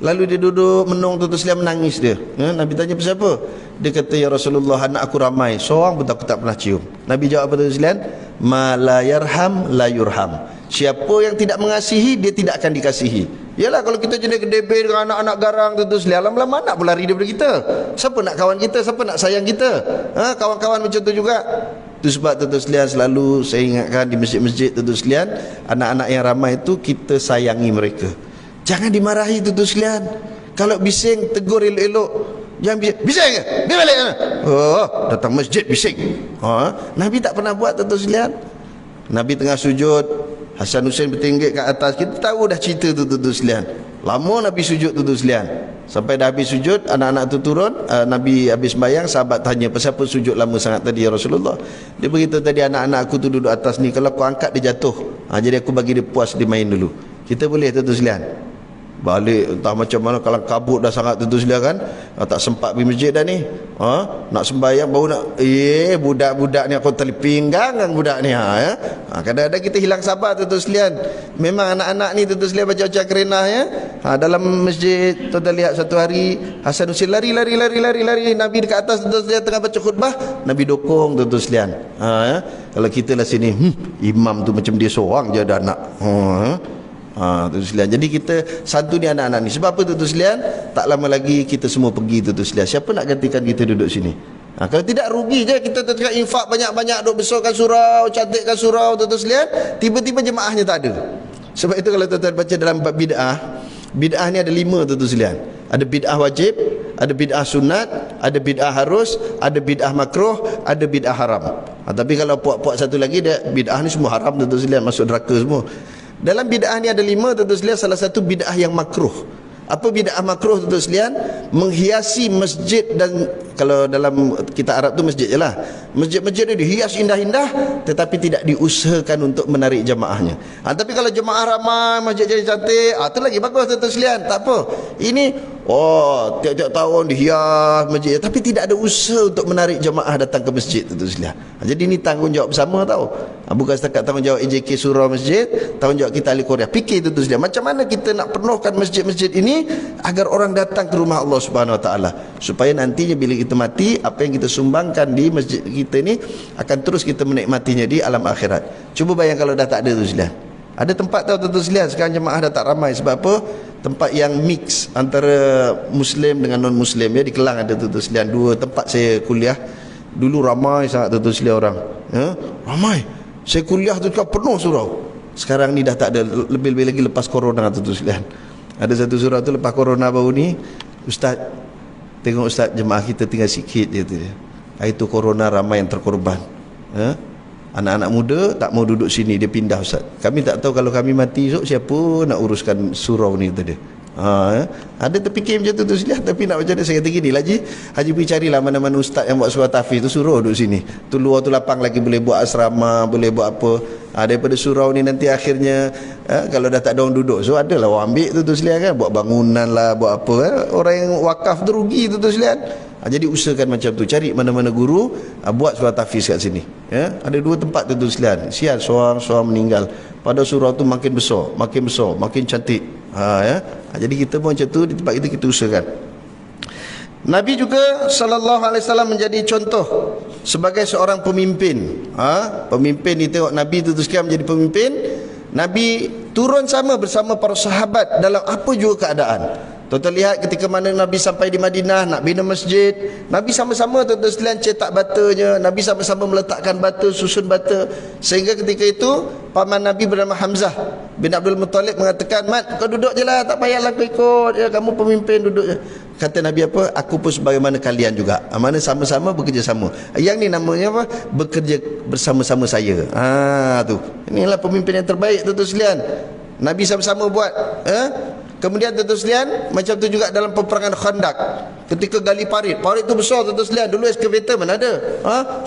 Lalu dia duduk menung tuan sekalian, menangis dia. Nabi tanya, pasal apa? Dia kata, ya Rasulullah, anak aku ramai, seorang pun aku tak pernah cium. Nabi jawab apa tuan sekalian? Ma la yarham la yurham. Siapa yang tidak mengasihi, dia tidak akan dikasihi. Yalah, kalau kita jenis kedebel dengan anak-anak garang tu sekalian, lama-lama anak pun lari daripada kita. Siapa nak kawan kita, siapa nak sayang kita? Kawan-kawan macam tu juga. Itu sebab tuan-tuan sekalian, selalu saya ingatkan di masjid-masjid tuan-tuan sekalian, anak-anak yang ramai itu kita sayangi mereka. Jangan dimarahi tuan-tuan sekalian. Kalau bising, tegur elok-elok. Jangan bising ke? Dia balik mana? Datang masjid bising. Nabi tak pernah buat tuan-tuan sekalian. Nabi tengah sujud, Hasan Husain bertinggi kat atas. Kita tahu dah cerita tu tuan-tuan sekalian. Lama Nabi sujud tuan-tuan sekalian. Sampai dah habis sujud, anak-anak tu turun, Nabi habis sembahyang, sahabat tanya, pasal apa sujud lama sangat tadi ya Rasulullah? Dia beritahu tadi, anak-anak aku tu duduk atas ni, kalau aku angkat dia jatuh. Jadi aku bagi dia puas, dia main dulu. Kita boleh tuan-tuan sekalian balik entah macam mana, kalau kabut dah sangat tuan-tuan sekalian kan, tak sempat pergi masjid dah ni, nak sembahyang baru nak, budak-budak ni aku tali pinggang kan budak ni. Kadang-kadang kita hilang sabar tuan-tuan sekalian. Memang anak-anak ni tuan-tuan sekalian baca-baca kerenah Dalam masjid tuan lihat satu hari Hasan Husain lari Nabi dekat atas tuan sekalian tengah baca khutbah, Nabi dokong tuan sekalian. Kalau kita lah sini imam tu macam dia seorang je ada anak. Tuan sekalian, jadi kita santuni anak-anak ni. Sebab apa tuan sekalian? Tak lama lagi kita semua pergi tuan sekalian. Siapa nak gantikan kita duduk sini? Kalau tidak rugi je kita tengah infak banyak-banyak, duk besarkan surau, cantikkan surau tuan sekalian, tiba-tiba jemaahnya tak ada. Sebab itu kalau tuan-tuan baca dalam bab bid'ah, bid'ah ni ada 5 tuan sekalian. Ada bid'ah wajib, ada bid'ah sunat, ada bid'ah harus, ada bid'ah makruh, ada bid'ah haram. Tapi kalau puak-puak satu lagi, dia bid'ah ni semua haram tuan sekalian, masuk neraka semua. Dalam bid'ah ni ada 5 tuan sekalian. Salah satu bid'ah yang makruh. Apa bid'ah makruh tuan sekalian? Menghiasi masjid, dan kalau dalam kita Arab tu masjid je lah. Masjid-masjid ni dihias indah-indah tetapi tidak diusahakan untuk menarik jemaahnya. Tapi kalau jemaah ramai, masjid jadi cantik, tu lagi bagus tuan sekalian. Tak apa. Ini tiap-tiap tahun dihias masjid tapi tidak ada usaha untuk menarik jemaah datang ke masjid tuan sekalian. Jadi ini tanggungjawab bersama tau. Bukan setakat tanggungjawab AJK surau masjid, tanggungjawab kita ahli Korea. Fikir tuan sekalian, macam mana kita nak penuhkan masjid-masjid ini agar orang datang ke rumah Allah Subhanahu Wa Taala, supaya nantinya bila kita mati, apa yang kita sumbangkan di masjid kita ni akan terus kita menikmatinya di alam akhirat. Cuba bayang kalau dah tak ada tuan sekalian. Ada tempat tahu tuan sekalian, sekarang jemaah dah tak ramai. Sebab apa? Tempat yang mix antara Muslim dengan non-Muslim. Ya, di Kelang ada tuan sekalian 2 tempat saya kuliah. Dulu ramai sangat tuan sekalian orang. Ramai. Saya kuliah tu kan penuh surau. Sekarang ni dah tak ada. Lebih-lebih lagi lepas corona tuan sekalian. Ada satu surau tu lepas corona baru ni, Ustaz, tengok Ustaz, jemaah kita tinggal sikit je tu. Itu corona ramai yang terkorban. Anak-anak muda tak mau duduk sini, dia pindah Ustaz. Kami tak tahu kalau kami mati esok siapa nak uruskan surau ni, kata dia. Ada terfikir macam tu sekalian. Tapi nak macam mana, saya kata gini, Haji pergi carilah mana-mana ustaz yang buat surau tahfiz tu, suruh duduk sini. Tu luar tu lapang lagi, boleh buat asrama, boleh buat apa. Daripada surau ni nanti akhirnya kalau dah tak ada orang duduk, so adalah orang ambil tu sekalian kan, buat bangunan lah, buat apa. Orang yang wakaf tu rugi tu sekalian. Jadi usahakan macam tu, cari mana-mana guru, buat surau tahfiz kat sini. Ada 2 tempat tu sekalian. Sial, seorang meninggal. Pada surau tu makin besar, makin cantik. Jadi kita pun macam tu, di tempat itu kita usahakan. Nabi juga sallallahu alaihi wasallam menjadi contoh sebagai seorang pemimpin. Pemimpin ni, tengok Nabi tu sekarang menjadi pemimpin. Nabi turun sama bersama para sahabat dalam apa juga keadaan. Tuan-tuan lihat ketika mana Nabi sampai di Madinah nak bina masjid, Nabi sama-sama tuan-tuan sekalian cetak batanya, Nabi sama-sama meletakkan bata, susun bata, sehingga ketika itu paman Nabi bernama Hamzah bin Abdul Muttalib mengatakan, "Mat, kau duduk je lah, tak payahlah kau ikut, ya, kamu pemimpin, duduk je." Kata Nabi apa? "Aku pun sebagaimana kalian juga." Mana sama-sama bekerjasama. Yang ni namanya apa? Bekerja bersama-sama saya. Tu. Inilah pemimpin yang terbaik tuan-tuan sekalian. Nabi sama-sama buat. Kemudian tuan-tuan sekalian, macam tu juga dalam peperangan Khandaq. Ketika gali parit tu besar tuan-tuan sekalian. Dulu excavator mana ada?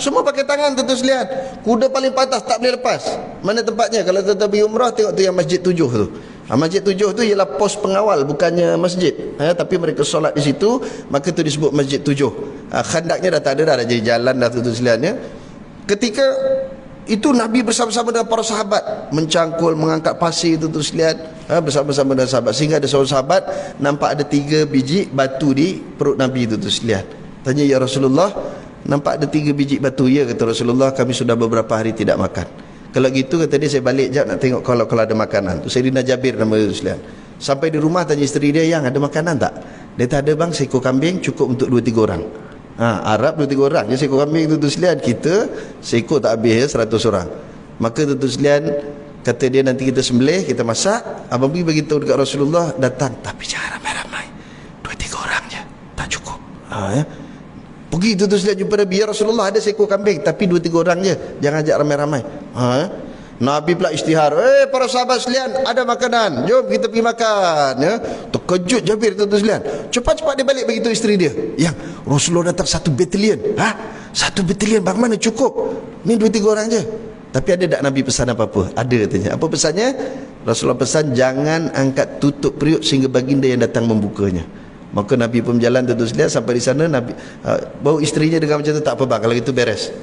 Semua pakai tangan tuan-tuan sekalian. Kuda paling patas tak boleh lepas. Mana tempatnya? Kalau tuan-tuan pergi umrah, tengok tu yang Masjid 7 tu. Masjid 7 tu ialah pos pengawal, bukannya masjid. Tapi mereka solat di situ, maka tu disebut Masjid 7. Khandaqnya dah tak ada dah jadi jalan dah tuan-tuan sekalian ya. Ketika itu Nabi bersama-sama dengan para sahabat mencangkul, mengangkat pasir itu sekalian, bersama-sama dengan sahabat, sehingga ada seorang sahabat nampak ada 3 biji batu di perut Nabi itu sekalian. Tanya, "Ya Rasulullah, nampak ada 3 biji batu?" "Ya," kata Rasulullah, "kami sudah beberapa hari tidak makan." "Kalau gitu," kata dia, "saya balik jap nak tengok kalau ada makanan." Tu Sayyidina Jabir nama itu sekalian. Sampai di rumah tanya isteri dia, "Yang ada makanan tak?" Dia, "Tak ada bang, seekor kambing cukup untuk 2-3 orang." Arab 2-3 orang je seekor kambing tu sekalian. Kita seekor tak habis ya, 100 orang. Maka tu sekalian, kata dia, "Nanti kita sembelih, kita masak." Abang pergi beritahu dekat Rasulullah, datang, "Tapi jangan ramai-ramai, 2-3 orang je, tak cukup." Pergi tu sekalian jumpa Nabi, "Ya Rasulullah, ada seekor kambing, tapi 2-3 orang je, jangan ajak ramai-ramai." Nabi pula isytihar, para sahabat sekalian, ada makanan, jom kita pergi makan ya. Terkejut Jabir tu sekalian. Cepat-cepat dia balik beritahu isteri dia, "Yang Rasulullah datang 1 batalion." 1 batalion bang, mana cukup? Ni 2-3 orang je." Tapi ada tak Nabi pesan apa-apa? Ada katanya. Apa pesannya? Rasulullah pesan, jangan angkat tutup periuk sehingga baginda yang datang membukanya. Maka Nabi pun berjalan tuan-tuan sekalian sampai di sana. Nabi baru isterinya dengan macam tu, "Tak apa bang, kalau itu beres."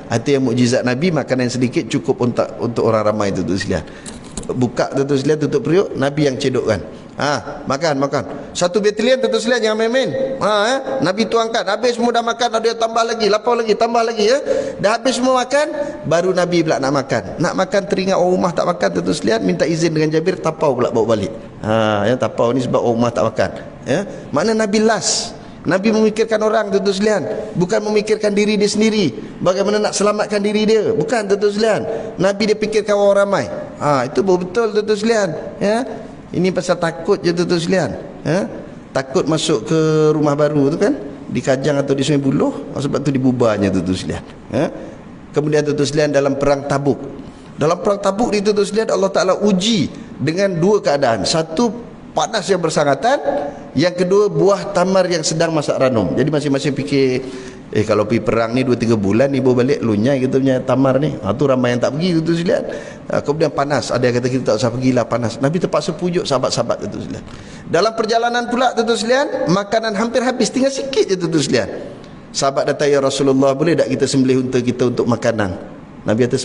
Itu yang mukjizat Nabi, makanan yang sedikit cukup untuk orang ramai tuan-tuan sekalian. Buka tuan-tuan sekalian tutup periuk, Nabi yang cedokkan. Makan. 1 batalion tuan-tuan sekalian, jangan main-main. Nabi tuangkan, habis semua dah makan, ada tambah lagi, lapar lagi, tambah lagi ya. Dah habis semua makan, baru Nabi pula nak makan. Nak makan teringat orang rumah tak makan, tuan-tuan sekalian, minta izin dengan Jabir, tapau pula bawa balik. Tapau ni sebab orang rumah tak makan. Makna Nabi last. Nabi memikirkan orang, tuan-tuan sekalian, bukan memikirkan diri dia sendiri, bagaimana nak selamatkan diri dia, bukan, tuan-tuan sekalian. Nabi dia fikirkan orang ramai. Itu betul, tuan-tuan sekalian. Ini pasal takut je, tuan-tuan sekalian. Takut masuk ke rumah baru tu kan, di Kajang atau di Sungai Buloh, sebab tu dibubarnya, tuan-tuan sekalian. Kemudian tuan-tuan sekalian, dalam perang Tabuk ni, tuan-tuan sekalian, Allah Ta'ala uji dengan 2 keadaan. Satu, panas yang bersangatan. Yang kedua, buah tamar yang sedang masak ranum. Jadi masing-masing fikir, kalau pergi perang ni 2-3 bulan ni baru balik, lunyai kita punya tamar ni. Tu ramai yang tak pergi, tu sekalian. Kemudian panas, ada yang kata kita tak usah pergilah, panas. Nabi terpaksa pujuk sahabat-sahabat, tu sekalian. Dalam perjalanan pula, tu sekalian, makanan hampir habis, tinggal sikit je, tu sekalian. Sahabat datang, ya Rasulullah, boleh tak kita sembelih unta kita untuk makanan? Nabi kata,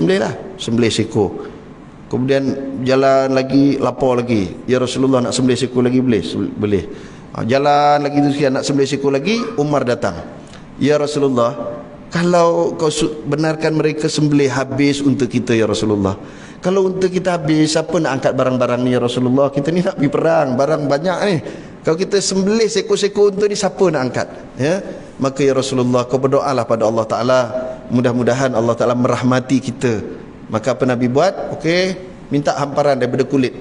sembelih seekor. Kemudian jalan lagi, lapar lagi, ya Rasulullah, nak sembelih seekor lagi boleh? Jalan lagi tu sekian, nak sembelih seekor lagi. Umar datang, ya Rasulullah, kalau kau benarkan mereka sembelih habis untuk kita, ya Rasulullah, kalau untuk kita habis, siapa nak angkat barang-barang ni, ya Rasulullah? Kita ni nak pergi perang, barang banyak ni. Kalau kita sembelih seekor-seekor untuk ni, siapa nak angkat? Maka ya Rasulullah, kau berdoalah pada Allah Ta'ala, mudah-mudahan Allah Ta'ala merahmati kita. Maka apa Nabi buat? Minta hamparan daripada kulit,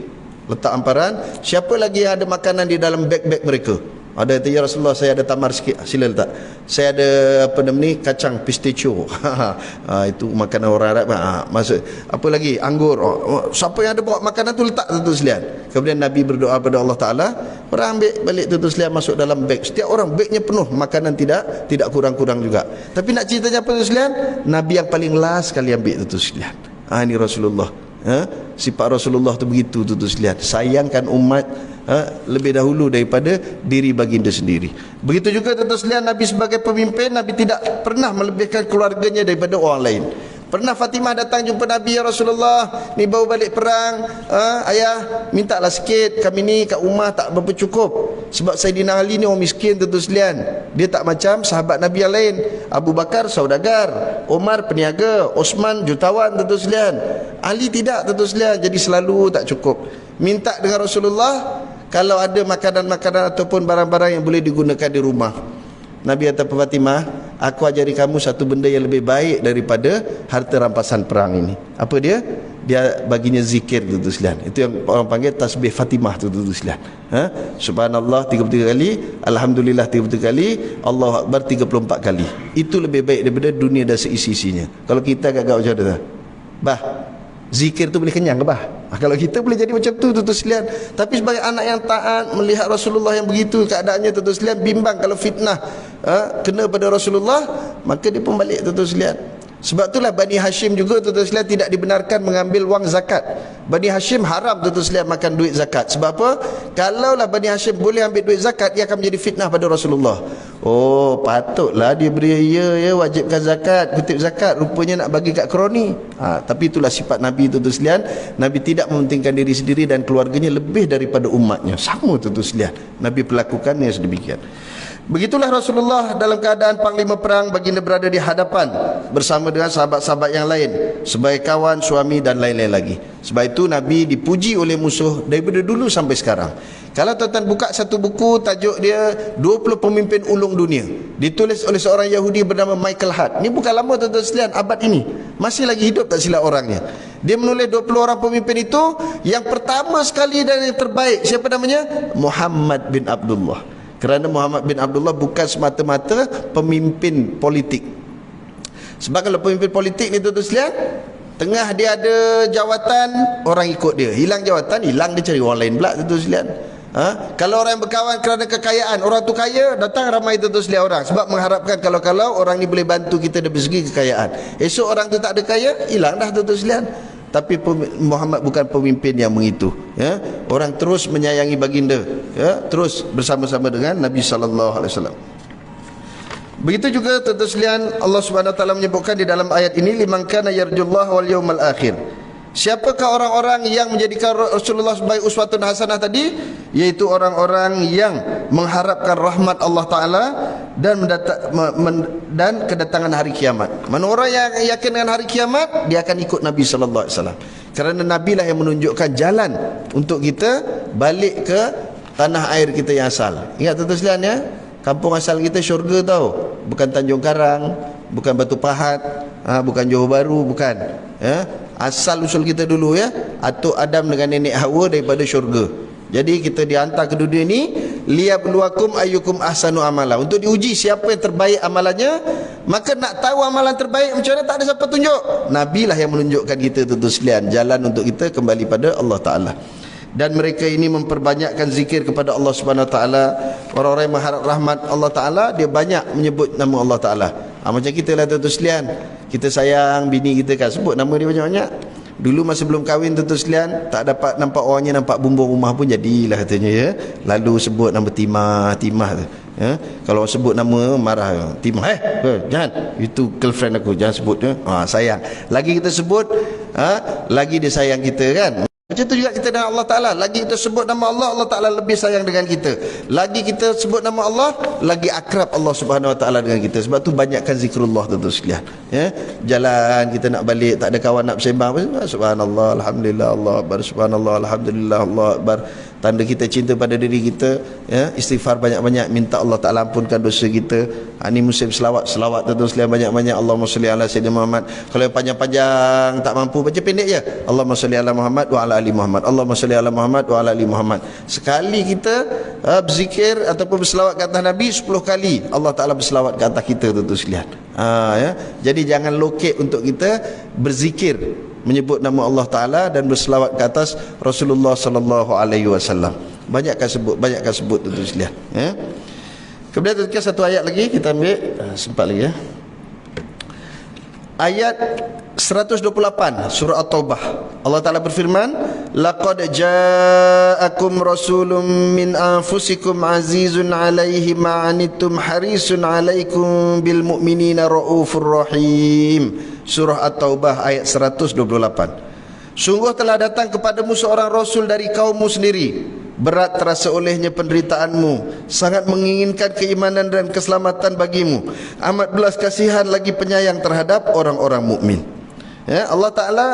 letak hamparan. Siapa lagi yang ada makanan di dalam beg-beg mereka? Ada kata, ya Rasulullah, saya ada tamar sikit, sila letak. Saya ada kacang pistachio. Itu makanan orang Arab. Maksud apa lagi? Anggur. Siapa yang ada bawa makanan tu, letak, tuan-tuan sekalian. Kemudian Nabi berdoa pada Allah Ta'ala, orang ambil balik, tuan-tuan sekalian, masuk dalam beg. Setiap orang begnya penuh, makanan tidak kurang-kurang juga. Tapi nak ceritanya apa, tuan-tuan sekalian? Nabi yang paling last sekali ambil, tuan-tuan sekalian. Ini Rasulullah. Sifat Rasulullah tu begitu, tuan-tuan sekalian. Sayangkan umat lebih dahulu daripada diri baginda sendiri. Begitu juga, tuan-tuan sekalian, Nabi sebagai pemimpin, Nabi tidak pernah melebihkan keluarganya daripada orang lain. Pernah Fatimah datang jumpa Nabi, ya Rasulullah, ni baru balik perang, ayah mintalah sikit, kami ni kat rumah tak berapa cukup. Sebab Saidina Ali ni orang miskin, tuan-tuan sekalian. Dia tak macam sahabat Nabi yang lain. Abu Bakar saudagar, Umar peniaga, Osman jutawan, tuan-tuan sekalian. Ali tidak, tuan-tuan sekalian. Jadi selalu tak cukup. Minta dengan Rasulullah, kalau ada makanan-makanan ataupun barang-barang yang boleh digunakan di rumah. Nabi kata, Fatimah, aku ajari kamu satu benda yang lebih baik daripada harta rampasan perang ini. Apa dia? Dia baginya zikir, tuan-tuan sekalian. Itu yang orang panggil tasbih Fatimah, tuan-tuan sekalian. Subhanallah 33 kali, Alhamdulillah 33 kali, Allahu Akbar 34 kali. Itu lebih baik daripada dunia dan seisi-isinya. Kalau kita agak-agak macam mana? Zikir tu boleh kenyang ke bah? Kalau kita boleh jadi macam tu, tuan-tuan sekalian. Tapi sebagai anak yang taat, melihat Rasulullah yang begitu keadaannya, tuan-tuan sekalian, bimbang kalau fitnah kena pada Rasulullah, maka dia pun balik, tuan-tuan sekalian. Sebab itulah Bani Hashim juga, tuan-tuan sekalian, tidak dibenarkan mengambil wang zakat. Bani Hashim haram, tuan-tuan sekalian, makan duit zakat. Sebab apa? Kalaulah Bani Hashim boleh ambil duit zakat, ia akan menjadi fitnah pada Rasulullah. Patutlah dia beri, wajibkan zakat, kutip zakat, rupanya nak bagi kat kroni. Tapi itulah sifat Nabi, tuan-tuan sekalian. Nabi tidak mementingkan diri sendiri dan keluarganya lebih daripada umatnya. Sama, tuan-tuan sekalian. Nabi perlakukannya sedemikian. Begitulah Rasulullah dalam keadaan panglima perang, baginda berada di hadapan bersama dengan sahabat-sahabat yang lain sebagai kawan, suami dan lain-lain lagi. Sebab itu Nabi dipuji oleh musuh daripada dulu sampai sekarang. Kalau tuan-tuan buka satu buku, tajuk dia 20 pemimpin ulung dunia, ditulis oleh seorang Yahudi bernama Michael Hart. Ini bukan lama, tuan-tuan sekalian, abad ini. Masih lagi hidup tak silap orangnya. Dia menulis 20 orang pemimpin itu. Yang pertama sekali dan yang terbaik, siapa namanya? Muhammad bin Abdullah. Kerana Muhammad bin Abdullah bukan semata-mata pemimpin politik. Sebab kalau pemimpin politik ni, tuan-tuan sekalian, tengah dia ada jawatan, orang ikut dia. Hilang jawatan, hilang, dia cari orang lain pula, tuan-tuan sekalian. Kalau orang yang berkawan kerana kekayaan, orang tu kaya, datang ramai, tuan-tuan sekalian, orang. Sebab mengharapkan kalau orang ni boleh bantu kita dari segi kekayaan. Esok orang tu tak ada kaya, hilang dah, tuan-tuan sekalian. Tapi Muhammad bukan pemimpin yang mengitu, orang terus menyayangi baginda, terus bersama-sama dengan Nabi SAW. Begitu juga, tuan-tuan sekalian, Allah Subhanahu Wa Taala menyebutkan di dalam ayat ini, liman kana yarjullah wal yawmal akhir. Siapakah orang-orang yang menjadikan Rasulullah sebagai uswatun hasanah tadi? Yaitu orang-orang yang mengharapkan rahmat Allah Ta'ala dan kedatangan hari kiamat. Mana orang yang yakin dengan hari kiamat, dia akan ikut Nabi SAW. Kerana Nabi lah yang menunjukkan jalan untuk kita balik ke tanah air kita yang asal. Ingat tuan-tuan sekalian ya, kampung asal kita syurga tau. Bukan Tanjung Karang, bukan Batu Pahat, bukan Johor Bahru, bukan ya. Asal usul kita dulu ya, atuk Adam dengan nenek Hawa daripada syurga. Jadi kita dihantar ke dunia ni liyabluwakum ayyukum ahsanu amala, untuk diuji siapa yang terbaik amalannya. Maka nak tahu amalan terbaik macam mana, tak ada siapa tunjuk. Nabi lah yang menunjukkan kita tuan-tuan sekalian jalan untuk kita kembali pada Allah Ta'ala. Dan mereka ini memperbanyakkan zikir kepada Allah Subhanahu Wa Ta'ala. Orang-orang yang mengharap rahmat Allah Ta'ala, dia banyak menyebut nama Allah Ta'ala. Macam kita lah tuan-tuan sekalian, kita sayang bini kita kan, sebut nama dia banyak-banyak. Dulu masa belum kahwin tuan-tuan sekalian, tak dapat nampak orangnya, nampak bumbung rumah pun jadilah katanya ya. Lalu sebut nama Timah tu ya. Kalau sebut nama marah, Timah jangan, itu girlfriend aku, jangan sebut ya. Sayang. Lagi kita sebut lagi dia sayang kita kan. Macam tu juga kita dengan Allah Ta'ala. Lagi kita sebut nama Allah, Allah Ta'ala lebih sayang dengan kita. Lagi kita sebut nama Allah, lagi akrab Allah Subhanahu Wa Ta'ala dengan kita. Sebab tu banyakkan zikrullah tuan-tuan sekalian ya. Jalan kita nak balik, tak ada kawan nak bersembang, subhanallah, alhamdulillah, Allah akbar, subhanallah, alhamdulillah, Allah akbar. Tanda kita cinta pada diri kita ya. Istighfar banyak-banyak, minta Allah Ta'ala ampunkan dosa kita. Ini musim selawat tuan-tuan sekalian banyak-banyak. Allahumma salli ala sayyidina Muhammad. Kalau yang panjang-panjang tak mampu, baca pendek je, Allahumma salli ala Muhammad wa ala ali Muhammad, Allahumma salli ala Muhammad wa ala ali Muhammad. Sekali kita berzikir ataupun berselawat ke atas Nabi, 10 kali Allah Ta'ala berselawat ke atas kita tuan-tuan sekalian ya. Jadi jangan lokek untuk kita berzikir, menyebut nama Allah Ta'ala dan berselawat ke atas Rasulullah Sallallahu Alaihi Wasallam. Banyakkan sebut tuan-tuan sekalian ya. Kemudian kita satu ayat lagi kita ambil, sempat lagi ya. Ayat 128 surah At-Taubah. Allah Ta'ala berfirman, laqad ja'akum rasulun min anfusikum azizun alaihi ma'anittum harisun alaikum bil mu'minina raufur rahim. Surah At-Taubah ayat 128. Sungguh telah datang kepadamu seorang rasul dari kaummu sendiri, berat terasa olehnya penderitaanmu, sangat menginginkan keimanan dan keselamatan bagimu, amat belas kasihan lagi penyayang terhadap orang-orang mukmin. Ya, Allah Ta'ala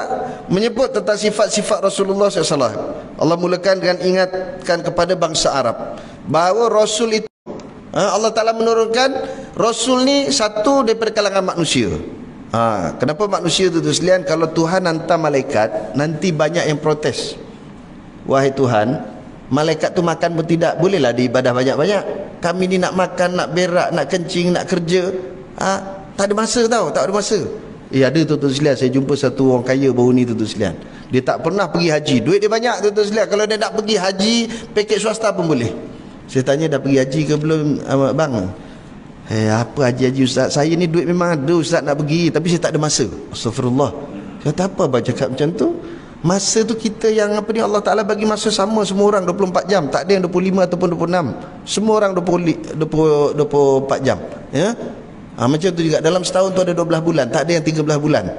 menyebut tentang sifat-sifat Rasulullah SAW. Allah mulakan dengan ingatkan kepada bangsa Arab bahawa Rasul itu Allah Ta'ala menurunkan Rasul ni satu daripada kalangan manusia. Kenapa manusia tu sekalian? Kalau Tuhan hantar malaikat, nanti banyak yang protes. Wahai Tuhan, malaikat tu makan pun tidak, bolehlah diibadah banyak-banyak. Kami ni nak makan, nak berak, nak kencing, nak kerja, tak ada masa tau, tak ada masa. Ada tuan-tuan sekalian, saya jumpa satu orang kaya baru ni tuan-tuan sekalian. Dia tak pernah pergi haji, duit dia banyak tuan-tuan sekalian. Kalau dia nak pergi haji, paket swasta pun boleh. Saya tanya, dah pergi haji ke belum bang? Apa haji-haji ustaz? Saya ni duit memang ada ustaz nak pergi, tapi saya tak ada masa. Astagfirullah. Saya kata apa abang cakap macam tu? Masa tu kita yang Allah Ta'ala bagi masa sama semua orang 24 jam. Tak ada yang 25 ataupun 26. Semua orang 24 jam ya? Macam tu juga dalam setahun tu ada 12 bulan, tak ada yang 13 bulan.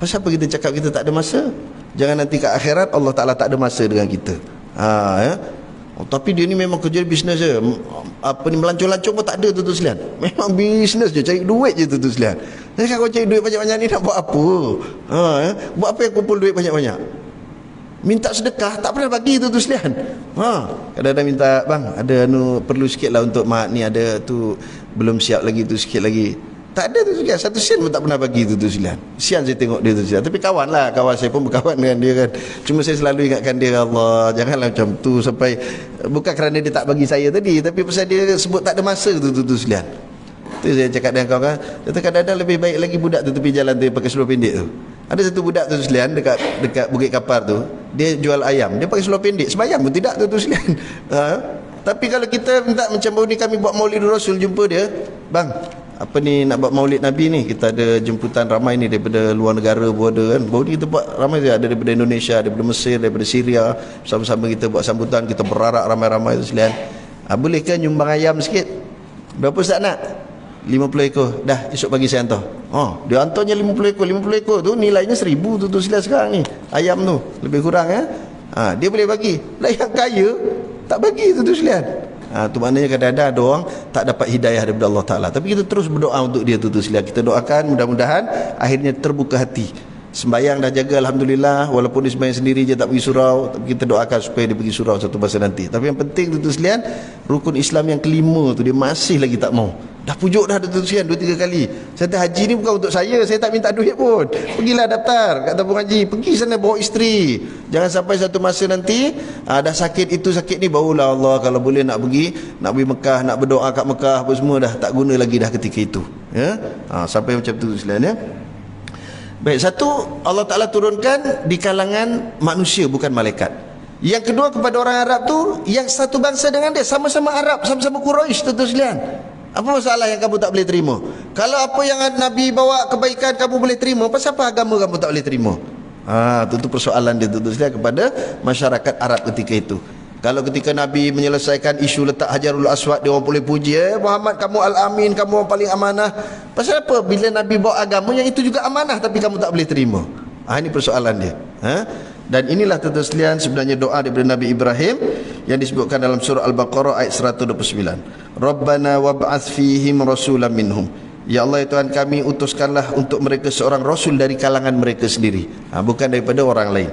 Pasal apa kita cakap kita tak ada masa? Jangan nanti ke akhirat Allah Ta'ala tak ada masa dengan kita ya? Tapi dia ni memang kerja bisnes je, melancong-lancong pun tak ada tuan-tuan sekalian. Memang bisnes je, cari duit je tuan-tuan sekalian. Jadi kalau cari duit banyak-banyak ni nak buat apa? Ya? Buat apa yang kumpul duit banyak-banyak? Minta sedekah tak pernah bagi tuan-tuan sekalian. Kadang-kadang minta, bang ada perlu sikit lah untuk mak ni, ada tu belum siap lagi tu sikit lagi. Tak ada tu sekalian, satu sen pun tak pernah bagi tu sekalian. Sian saya tengok dia tu sekalian. Tapi kawan lah, kawan saya pun berkawan dengan dia kan. Cuma saya selalu ingatkan dia, Allah janganlah macam tu sampai, bukan kerana dia tak bagi saya tadi, tapi pasal dia sebut tak ada masa tu sekalian. Tu saya cakap dengan kawan, kata kadang-kadang lebih baik lagi budak tu tepi jalan tu pakai seluar pendek tu. Ada satu budak tu sekalian dekat Bukit Kapar tu, dia jual ayam, dia pakai seluar pendek, sembahyang pun tidak tu sekalian. Tapi kalau kita minta macam baru ni kami buat Maulid Rasul, jumpa dia, bang apa ni nak buat Maulid Nabi ni, kita ada jemputan ramai ni daripada luar negara pun ada kan. Baru ni kita buat ramai dia, ada daripada Indonesia, daripada Mesir, daripada Syria. Sama-sama kita buat sambutan, kita berarak ramai-ramai tu sekalian. Boleh ke nyumbang ayam sikit? Berapa ustaz nak? 50 ekor. Dah, esok pagi saya hantar. Dia hantarnya 50 ekor. 50 ekor tu nilainya 1,000 tu sekalian sekarang ni. Ayam tu lebih kurang dia boleh bagi. Lah yang kaya tak bagi tu sekalian. Tu maknanya kadang-kadang ada orang tak dapat hidayah daripada Allah Ta'ala. Tapi kita terus berdoa untuk dia tu sekalian. Kita doakan mudah-mudahan akhirnya terbuka hati. Sembayang dah jaga alhamdulillah, walaupun dia sembayang sendiri je tak pergi surau, tapi kita doakan supaya dia pergi surau satu masa nanti. Tapi yang penting tu sekalian, rukun Islam yang kelima tu dia masih lagi tak mau. Dah pujuk dah tu sekalian 2-3 kali. Saya kata haji ni bukan untuk saya tak minta duit pun. Pergilah daftar kat tabung haji, pergi sana bawa isteri. Jangan sampai satu masa nanti dah sakit itu sakit ni, barulah Allah kalau boleh nak pergi Mekah, nak berdoa kat Mekah apa semua dah tak guna lagi dah ketika itu. Sampai macam tu sekalian Baik, satu, Allah Ta'ala turunkan di kalangan manusia, bukan malaikat. Yang kedua, kepada orang Arab tu yang satu bangsa dengan dia, sama-sama Arab, sama-sama Quraisy, tentu sekalian. Apa masalah yang kamu tak boleh terima? Kalau apa yang Nabi bawa kebaikan kamu boleh terima, pasal apa agama kamu tak boleh terima? Itu persoalan dia, tentu sekalian, kepada masyarakat Arab ketika itu. Kalau ketika Nabi menyelesaikan isu letak Hajarul Aswad, dia orang boleh puji, Muhammad kamu Al-Amin, kamu orang paling amanah. Pasal apa? Bila Nabi bawa agama yang itu juga amanah tapi kamu tak boleh terima. Ini persoalan dia. Dan inilah tentu sekalian sebenarnya doa daripada Nabi Ibrahim yang disebutkan dalam surah Al-Baqarah ayat 129. Rabbana wab'ath fihim rasulan minhum. Ya Allah, ya Tuhan kami, utuskanlah untuk mereka seorang rasul dari kalangan mereka sendiri, bukan daripada orang lain.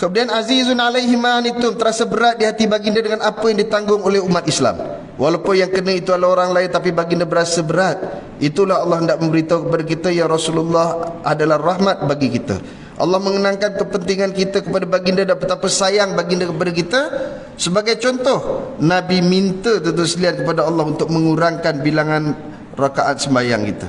Kemudian azizun alaihi ma anittum, terasa berat di hati baginda dengan apa yang ditanggung oleh umat Islam. Walaupun yang kena itu adalah orang lain, tapi baginda berasa berat. Itulah Allah hendak memberitahu kepada kita, ya Rasulullah adalah rahmat bagi kita. Allah mengenangkan kepentingan kita kepada baginda dan betapa sayang baginda kepada kita. Sebagai contoh, Nabi minta tentu sekalian kepada Allah untuk mengurangkan bilangan rakaat sembahyang kita.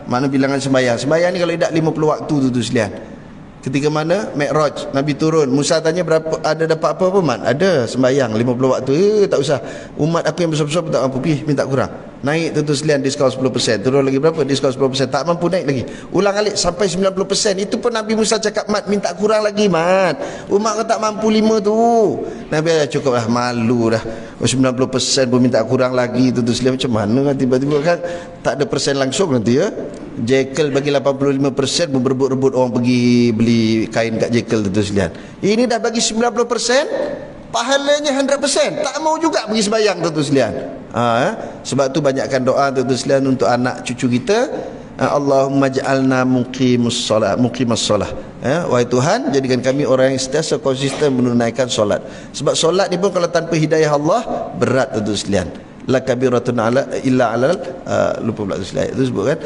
Mana bilangan sembahyang? Sembahyang ni kalau tidak 50 waktu tentu sekalian. Ketika mana Mi'raj, Nabi turun, Musa tanya berapa, ada dapat apa Man? Ada sembahyang 50 waktu. Tak usah, umat aku yang besar-besar pun tak mampu, pergi minta kurang. Naik tu sekalian, diskaun 10%. Turun lagi berapa? Diskaun 10%. Tak mampu naik lagi, ulang alik sampai 90%. Itu pun Nabi Musa cakap, Mat minta kurang lagi Mat, umat kau tak mampu 5 tu. Nabi cukup dah, malu dah, 90% pun minta kurang lagi tu sekalian. Macam mana kan tiba-tiba kan tak ada persen langsung nanti Jekyll bagi 85% pun berebut-rebut orang pergi beli kain kat Jekyll tu sekalian. Ini dah bagi 90%, pahalanya 100%, tak mau juga pergi sembahyang tu sekalian. Sebab tu banyakkan doa tu sekalian untuk anak cucu kita. Allahumma ja'alna muqimus solah. Wahai Tuhan, jadikan kami orang yang sentiasa konsisten menunaikan solat. Sebab solat ni pun kalau tanpa hidayah Allah berat tu sekalian. La kabiratun illa alal lupa pula tu sekalian. Itu sebut kan,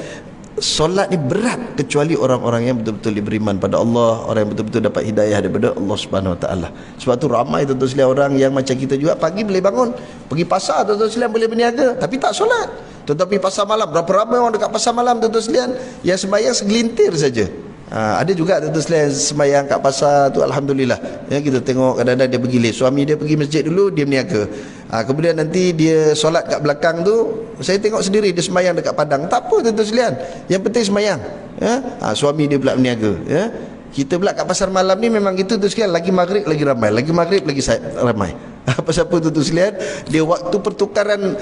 solat ni berat kecuali orang-orang yang betul-betul beriman pada Allah, orang yang betul-betul dapat hidayah daripada Allah Subhanahu Wa Taala. Sebab tu ramai tuan-tuan sekalian orang yang macam kita juga, pagi boleh bangun, pergi pasar tuan-tuan sekalian, boleh berniaga, tapi tak solat. Tetapi pasar malam, berapa ramai orang dekat pasar malam tuan-tuan sekalian yang sembahyang segelintir saja. Ada juga tuan-tuan sekalian sembahyang kat pasar tu, alhamdulillah. Kita tengok kadang-kadang dia pergi leh, suami dia pergi masjid dulu, dia berniaga. Kemudian nanti dia solat kat belakang tu, saya tengok sendiri dia sembahyang dekat padang. Tak apa tuan-tuan sekalian, yang penting sembahyang. Suami dia pula berniaga. Kita pula kat pasar malam ni memang gitu tuan sekalian, lagi maghrib lagi ramai, lagi maghrib lagi ramai. Pasal apa tuan sekalian? Dia waktu pertukaran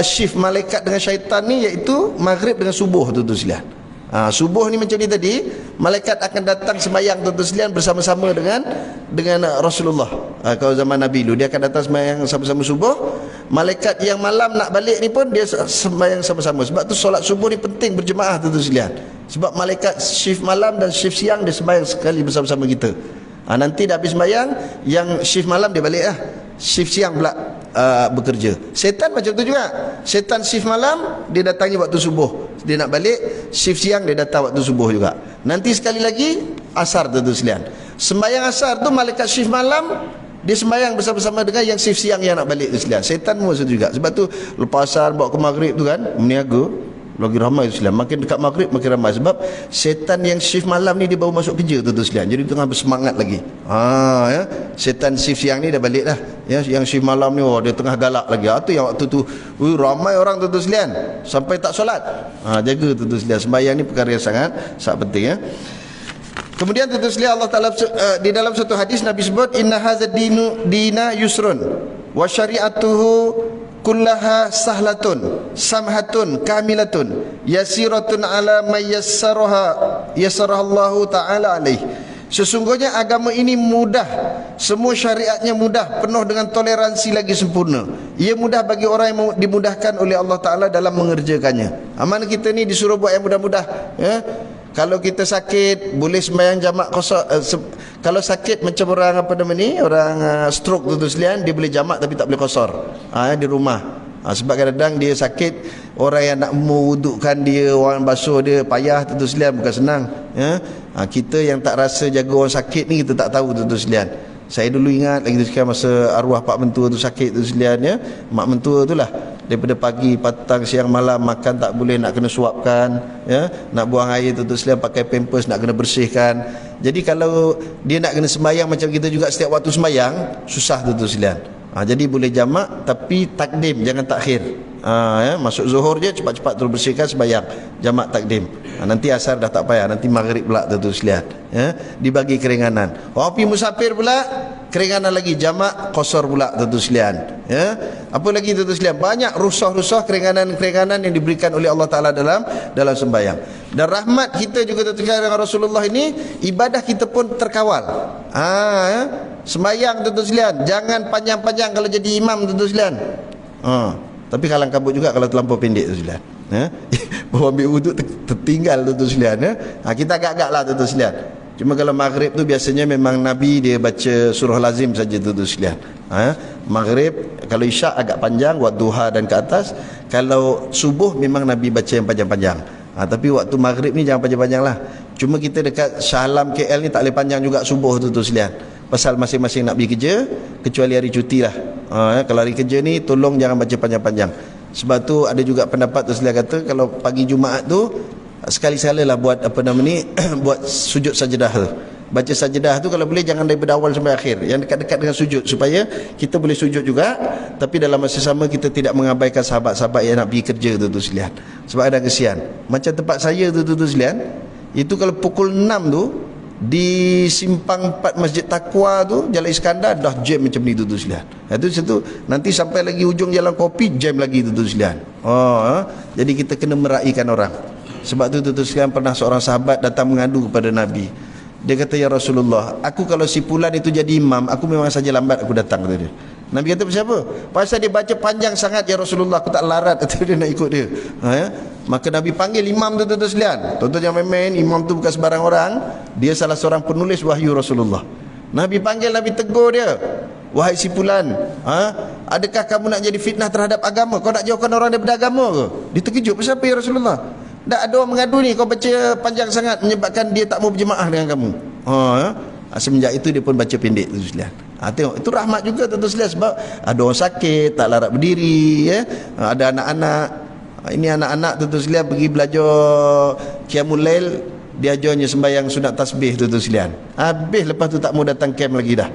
shift malaikat dengan syaitan ni, iaitu maghrib dengan subuh tuan sekalian. Subuh ni macam ni tadi, malaikat akan datang sembahyang tuan-tuan sekalian bersama-sama dengan Rasulullah. Kalau zaman Nabi dulu, dia akan datang sembahyang sama-sama subuh. Malaikat yang malam nak balik ni pun dia sembahyang sama-sama. Sebab tu solat subuh ni penting berjemaah tuan-tuan sekalian. Sebab malaikat shift malam dan shift siang dia sembahyang sekali bersama-sama kita. Nanti dah habis sembahyang, yang shift malam dia balik lah, shift siang pula bekerja. Setan macam tu juga. Setan shift malam dia datangi waktu subuh, dia nak balik shift siang, dia datang waktu subuh juga. Nanti sekali lagi asar tu sekalian. Sembahyang asar tu malaikat shift malam dia sembahyang bersama-sama dengan yang shift siang yang nak balik tu sekalian. Setan pun macam tu juga. Sebab tu lepas asar bawa ke maghrib tu kan, berniaga lagi ramai tu sekalian. Makin dekat maghrib makin ramai. Sebab setan yang shift malam ni dia baru masuk kerja tu sekalian, jadi tengah bersemangat lagi. Setan shift siang ni dah balik dah. Yang shift malam ni dia tengah galak lagi. Tu yang waktu tu ramai orang tu sekalian sampai tak solat. Jaga tu sekalian. Sembahyang ni perkara yang sangat penting. Kemudian tentu sekalian Allah Ta'ala di dalam satu hadis Nabi sebut, inna hazad dina yusrun wa syari'atuhu kullaha sahlatun samhatun kamilatun yasiratun ala may yassaraha Allahu taala alaih. Sesungguhnya agama ini mudah, semua syariatnya mudah, penuh dengan toleransi lagi sempurna. Ia mudah bagi orang yang dimudahkan oleh Allah Ta'ala dalam mengerjakannya. Aman kita ni disuruh buat yang mudah-mudah, ya? Kalau kita sakit, boleh sembahyang jamak kosor. Kalau sakit macam orang apa nama ni, orang stroke tu sekalian, dia boleh jamak tapi tak boleh kosor, di rumah. Sebab kadang-kadang dia sakit, orang yang nak mewudukkan dia, orang basuh dia, payah tu sekalian, bukan senang, ya? Kita yang tak rasa jaga orang sakit ni, kita tak tahu tu sekalian. Saya dulu ingat lagi tu sekalian, masa arwah pak mentua tu sakit tu sekalian, ya? Mak mentua tu lah, daripada pagi, petang, siang, malam, makan tak boleh, nak kena suapkan, ya? Nak buang air tu sekalian, pakai pampers, nak kena bersihkan. Jadi kalau dia nak kena sembahyang macam kita juga setiap waktu sembahyang, susah tu sekalian. Jadi boleh jamak tapi takdim, jangan takhir. Ya, masuk zuhur je cepat-cepat terus bersihkan sembahyang, jamak takdim. Nanti asar dah tak payah, nanti maghrib pula tu sekalian, ya, dibagi keringanan. Orang pergi musafir pula keringanan lagi, jamak qasar pula tu sekalian, ya. Apa lagi tu sekalian, banyak rusah-rusah keringanan-keringanan yang diberikan oleh Allah Taala dalam sembahyang. Dan rahmat kita juga terkait dengan Rasulullah ini, ibadah kita pun terkawal. Ya. Sembahyang tu sekalian, jangan panjang-panjang kalau jadi imam tu sekalian. Tapi kalang kabut juga kalau terlampau pendek tu sekalian, ya. Bawa ambil wuduk tertinggal tu sekalian, ya. Kita agak-agak lah tu sekalian. Cuma kalau maghrib tu biasanya memang Nabi dia baca surah lazim saja tu sekalian. Maghrib, kalau isyak agak panjang, waktu duha dan ke atas. Kalau subuh memang Nabi baca yang panjang-panjang. Tapi waktu maghrib ni jangan panjang-panjang lah. Cuma kita dekat Shah Alam KL ni tak boleh panjang juga subuh tu sekalian. Pasal masing-masing nak pergi kerja, kecuali hari cuti lah. Kalau hari kerja ni tolong jangan baca panjang-panjang. Sebab tu ada juga pendapat tu sekalian kata, kalau pagi Jumaat tu sekali-sekala lah buat apa nama ni buat sujud sajadah tu. Baca sajadah tu kalau boleh jangan daripada awal sampai akhir, yang dekat-dekat dengan sujud, supaya kita boleh sujud juga, tapi dalam masa sama kita tidak mengabaikan sahabat-sahabat yang nak pergi kerja tu sekalian. Sebab ada kesian. Macam tempat saya tu sekalian, itu kalau pukul 6 tu di simpang 4 Masjid Taqwa tu, Jalan Iskandar, dah jam macam ni tu sekalian. Itu situ nanti sampai lagi ujung Jalan Kopi, jam lagi tu sekalian. Jadi kita kena meraihkan orang. Sebab tu sekalian, pernah seorang sahabat datang mengadu kepada Nabi. Dia kata, ya Rasulullah, aku kalau si fulan itu jadi imam, aku memang saja lambat aku datang, kata dia. Nabi kata, siapa? Pasal dia baca panjang sangat, ya Rasulullah, aku tak larat, kata dia, nak ikut dia. Ya? Maka Nabi panggil imam tu sekalian. Tuan-tuan jangan main-main, imam tu bukan sebarang orang. Dia salah seorang penulis wahyu Rasulullah. Nabi panggil, Nabi tegur dia. Wahai si fulan, adakah kamu nak jadi fitnah terhadap agama? Kau nak jauhkan orang daripada agama ke? Dia terkejut, pasal apa ya Rasulullah? Tak ada orang mengadu ni, kau baca panjang sangat menyebabkan dia tak mau berjemaah dengan kamu. Semenjak itu dia pun baca pendek tu sekalian. Tengok, itu rahmat juga tu sekalian, sebab ada orang sakit tak larat berdiri, ya. Ada anak-anak. Ini anak-anak tu sekalian pergi belajar Qiyamul Lail, dia ajarnya sembahyang sunat tasbih tu sekalian. Habis lepas tu tak mau datang camp lagi dah.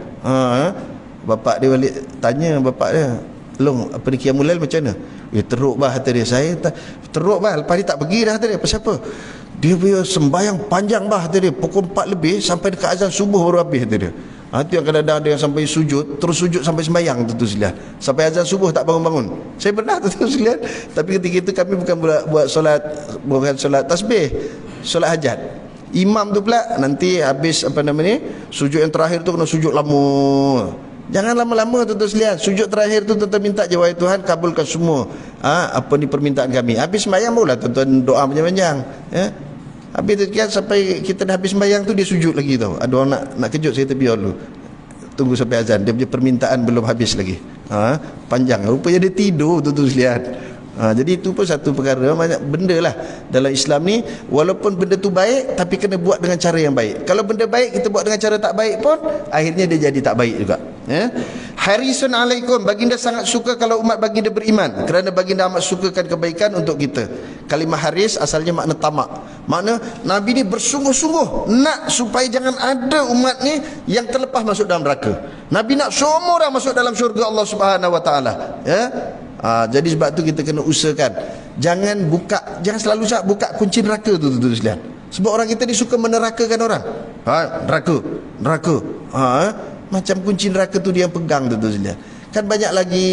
Bapak dia balik tanya bapak dia, "Long, apa ni Qiyamul Lail macam mana?" Teruk bah, kata dia. Saya teruk bah, lepas dia tak pergi dah, kata dia. Pasal apa? Dia punya sembahyang panjang bah, kata dia. Pukul 4 lebih sampai dekat azan subuh baru habis, kata dia. Itu yang kadang-kadang ada yang sampai sujud, terus sujud sampai sembahyang tu sekalian. Sampai azan subuh tak bangun-bangun. Saya pernah tu sekalian. Tapi ketika itu kami bukan buat solat tasbih, solat hajat. Imam tu pula nanti habis apa nama ni, sujud yang terakhir tu kena sujud lama. Jangan lama-lama tu sekalian. Sujud terakhir tu tuan-tuan minta je, wahai Tuhan, kabulkan semua apa ni permintaan kami. Habis sembahyang barulah tuan-tuan doa panjang-panjang, ya. Habis tu kan, sampai kita dah habis sembahyang tu dia sujud lagi tau. Ada orang nak kejut, saya biar dulu, tunggu sampai azan, dia punya permintaan belum habis lagi. Panjang, rupanya dia tidur tu sekalian. Jadi itu pun satu perkara, banyak benda lah dalam Islam ni. Walaupun benda tu baik, tapi kena buat dengan cara yang baik. Kalau benda baik kita buat dengan cara tak baik pun, akhirnya dia jadi tak baik juga, ya? Harisun alaikum, baginda sangat suka kalau umat baginda beriman, kerana baginda amat sukakan kebaikan untuk kita. Kalimah haris asalnya makna tamak. Makna Nabi ni bersungguh-sungguh nak supaya jangan ada umat ni yang terlepas masuk dalam neraka. Nabi nak semua orang masuk dalam syurga Allah Subhanahu Wa Taala, ya. Jadi sebab tu kita kena usahakan jangan selalu buka kunci neraka tu sekalian. Sebab orang kita ni suka menerakakan orang. Neraka. Macam kunci neraka tu dia yang pegang tu sekalian. Kan banyak lagi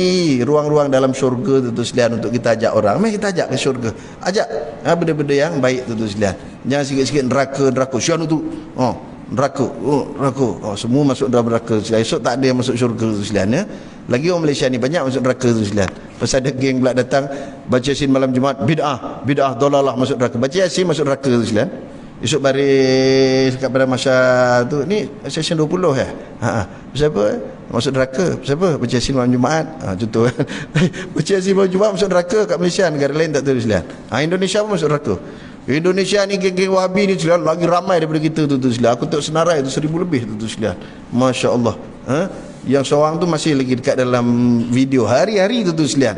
ruang-ruang dalam syurga tuan-tuan sekalian untuk kita ajak orang. Mari kita ajak ke syurga. Ajak benda-benda yang baik tuan-tuan sekalian. Jangan sikit-sikit neraka. Syurga tu. Neraka. Semua masuk dalam neraka. Esok tak ada yang masuk syurga tuan-tuan sekalian ya. Lagi orang Malaysia ni banyak masuk neraka tuan-tuan sekalian. Pasal ada geng pula datang baca yasin malam Jumaat, bid'ah dolalah masuk neraka. Baca yasin masuk neraka tuan-tuan sekalian. Esok baris dekat pada masa tu ni session 20 ya. Pasal apa? Masuk neraka. Pasal apa? Baca yasin malam Jumaat. Contoh kan. Baca yasin malam Jumaat masuk neraka kat Malaysia, negara lain tak tahu sekalian. Indonesia pun masuk neraka. Indonesia ni geng-geng Wahabi ni sekalian lagi ramai daripada kita tu sekalian. Aku tengok senarai tu 1000 lebih tu sekalian. Masya-Allah. Yang seorang tu masih lagi dekat dalam video hari-hari tu sekalian.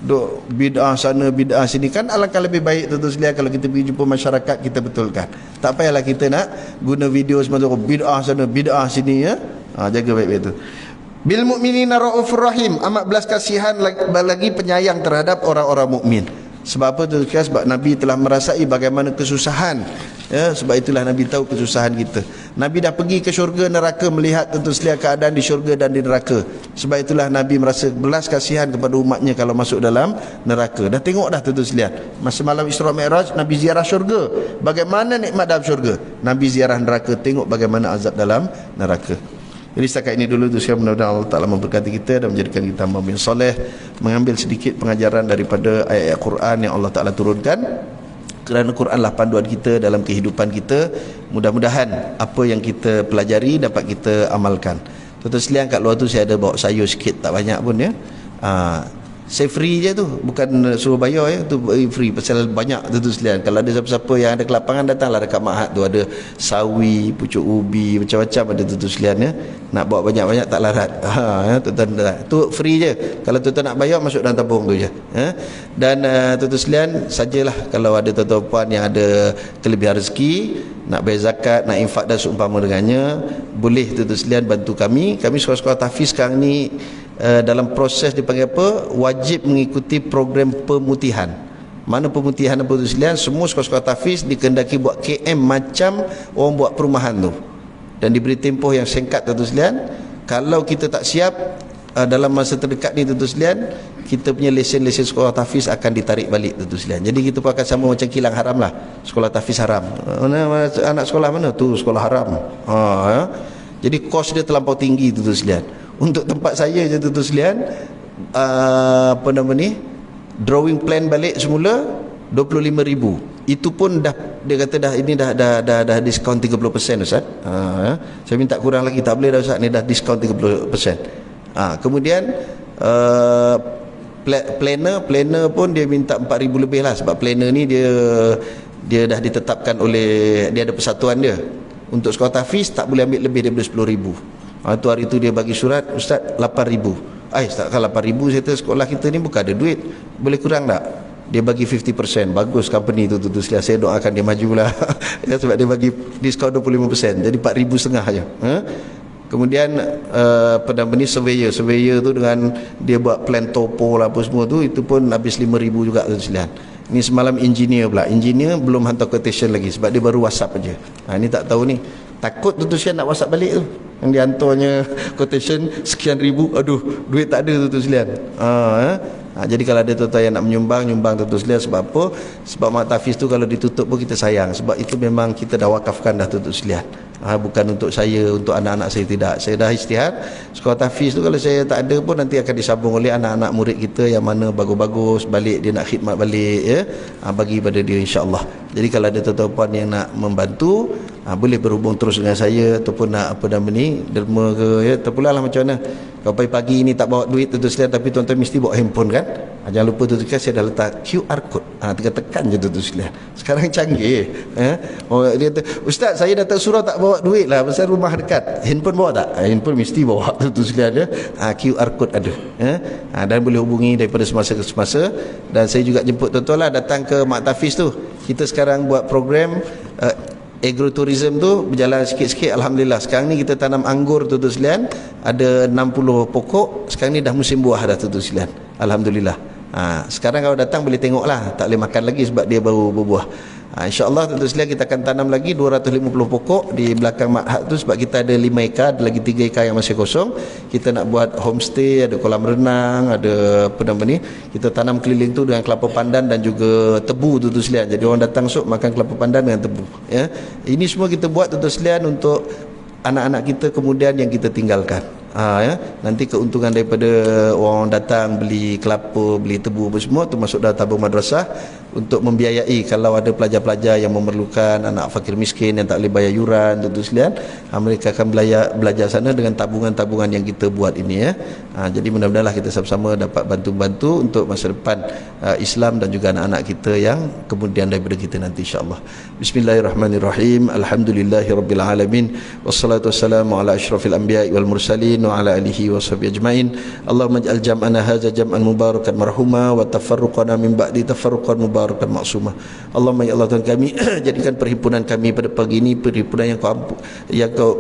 Duk bid'ah sana bid'ah sini. Kan alangkah lebih baik tuan-tuan sekalian kalau kita pergi jumpa masyarakat, kita betulkan. Tak payahlah kita nak guna video semua tu bid'ah sana bid'ah sini ya. Jaga baik-baik tu. Bil mukminina raufur rahim, amat belas kasihan lagi penyayang terhadap orang-orang mukmin. Sebab apa tu? Sebab Nabi telah merasai bagaimana kesusahan ya, sebab itulah Nabi tahu kesusahan kita. Nabi dah pergi ke syurga neraka, melihat tentu selia keadaan di syurga dan di neraka. Sebab itulah Nabi merasa belas kasihan kepada umatnya kalau masuk dalam neraka. Dah tengok dah tentu selia masa malam Isra Mi'raj, Nabi ziarah syurga, bagaimana nikmat dalam syurga. Nabi ziarah neraka, tengok bagaimana azab dalam neraka. Jadi setakat ini dulu tu saya, mudah-mudahan Allah Ta'ala memberkati kita dan menjadikan kita hamba bin soleh, mengambil sedikit pengajaran daripada ayat-ayat Quran yang Allah Ta'ala turunkan, kerana Quranlah panduan kita dalam kehidupan kita. Mudah-mudahan apa yang kita pelajari dapat kita amalkan. Tuan-tuan sekalian, kat luar tu saya ada bawa sayur sikit, tak banyak pun ya. Saya free je tu, bukan suruh bayar ya, tu free pasal banyak tuan-tuan sekalian. Kalau ada siapa-siapa yang ada kelapangan, datanglah dekat Mahat tu, ada sawi, pucuk ubi, macam-macam ada tuan-tuan sekalian ya. Nak bawa banyak-banyak tak larat. Tuan-tuan, tu free je. Kalau tuan-tuan nak bayar, masuk dalam tabung tu je. Dan tuan-tuan sekalian, sajalah kalau ada tuan-tuan puan yang ada kelebihan rezeki, nak bayar zakat, nak infak dan seumpama dengannya, boleh tuan-tuan sekalian bantu kami. Kami sekolah-sekolah tahfiz sekarang ni dalam proses dipanggil apa, wajib mengikuti program pemutihan. Mana pemutihan apa tu sekalian? Semua sekolah-sekolah tahfiz dikehendaki buat KM macam orang buat perumahan tu, dan diberi tempoh yang singkat tu sekalian. Kalau kita tak siap dalam masa terdekat ni tu sekalian, kita punya lesen-lesen sekolah tahfiz akan ditarik balik tu sekalian. Jadi kita pun akan sama macam kilang haram lah, sekolah tahfiz haram. Anak sekolah mana tu sekolah haram. Jadi kos dia terlampau tinggi tu sekalian. Untuk tempat saya je tu sekalian, apa nama ni, drawing plan balik semula 25,000. Itu pun dah, dia kata dah ini dah diskaun 30% Ustaz. Saya minta kurang lagi, tak boleh dah Ustaz, ni dah diskaun 30%. Kemudian planner pun dia minta 4,000 lebih lah, sebab planner ni dia dah ditetapkan oleh, dia ada persatuan dia. Untuk sekolah tahfiz tak boleh ambil lebih daripada 10,000. Tu hari tu dia bagi surat, Ustaz 8,000. Takkan 8,000, saya kata sekolah kita ni bukan ada duit, boleh kurang tak? Dia bagi 50%. Bagus company tu sekalian, saya doakan dia majulah. Sebab dia bagi diskaun 25%, jadi 4,500 aja. Kemudian apa nama ni, surveyor tu dengan dia buat plan topo lah apa semua tu, itu pun habis 5,000 juga tu sekalian. Ni semalam engineer pula, engineer belum hantar quotation lagi sebab dia baru WhatsApp aja. Ni tak tahu ni, takut tu sekalian nak WhatsApp balik tu, yang dihantarnya quotation sekian ribu, aduh duit tak ada tu sekalian. Jadi kalau ada tuan-tuan yang nak nyumbang tu sekalian. Sebab apa? Sebab mak tahfiz tu kalau ditutup pun kita sayang, sebab itu memang kita dah wakafkan dah tu sekalian. Bukan untuk saya, untuk anak-anak saya, tidak. Saya dah istihad, sekolah tahfiz tu kalau saya tak ada pun nanti akan disambung oleh anak-anak murid kita yang mana bagus-bagus, balik dia nak khidmat balik ya, bagi pada dia insya-Allah. Jadi kalau ada tuan-tuan puan yang nak membantu, boleh berhubung terus dengan saya, ataupun nak apa nama ni, derma ke ya, terpulang lah macam mana. Kalau pagi ni tak bawa duit tu sekalian, tapi tuan-tuan mesti bawa handphone kan. Jangan lupa tu saya dah letak QR code. Tekan je tu sekalian. Sekarang canggih. Dia kata, Ustaz saya datang surau tak bawa duit lah, pasal rumah dekat. Handphone bawa tak? Handphone mesti bawa tu sekalian ya. QR code ada. Dan boleh hubungi daripada semasa ke semasa. Dan saya juga jemput tuan-tuan lah datang ke Mak Tahfiz tu. Kita sekarang buat program agrotourism tu berjalan sikit-sikit, alhamdulillah. Sekarang ni kita tanam anggur tu sekalian, ada 60 pokok. Sekarang ni dah musim buah dah tu sekalian, alhamdulillah. Sekarang kalau datang boleh tengok lah, tak boleh makan lagi sebab dia baru berbuah. InsyaAllah tentu sekalian kita akan tanam lagi 250 pokok di belakang Ma'had tu, sebab kita ada 5 ekar, ada lagi 3 ekar yang masih kosong. Kita nak buat homestay, ada kolam renang, ada apa nama ni, kita tanam keliling tu dengan kelapa pandan dan juga tebu tentu sekalian. Jadi orang datang esok makan kelapa pandan dengan tebu, ya. Ini semua kita buat tentu sekalian untuk anak-anak kita kemudian yang kita tinggalkan. Ya, nanti keuntungan daripada orang datang beli kelapa, beli tebu apa semua tu masuk dalam tabung madrasah untuk membiayai kalau ada pelajar-pelajar yang memerlukan, anak fakir miskin yang tak boleh bayar yuran tentu sekalian, mereka akan belajar sana dengan tabungan-tabungan yang kita buat ini, ya. Jadi mudah-mudahanlah kita sama-sama dapat bantu-bantu untuk masa depan Islam dan juga anak-anak kita yang kemudian daripada kita nanti, insya-Allah. Bismillahirrahmanirrahim. Alhamdulillahirabbil alamin. Wassalatu wassalamu ala asyrafil anbiya'i wal mursalin wa ala alihi wa sahbihi ajmain. Allahumma ij'al jam'ana hadza jam'an mubarakan marhuma wa tafarruqana min ba'di tafarruqan mubarakan maksumah. Allahumma ya Allah Tuhan kami, jadikan perhimpunan kami pada pagi ini perhimpunan yang kau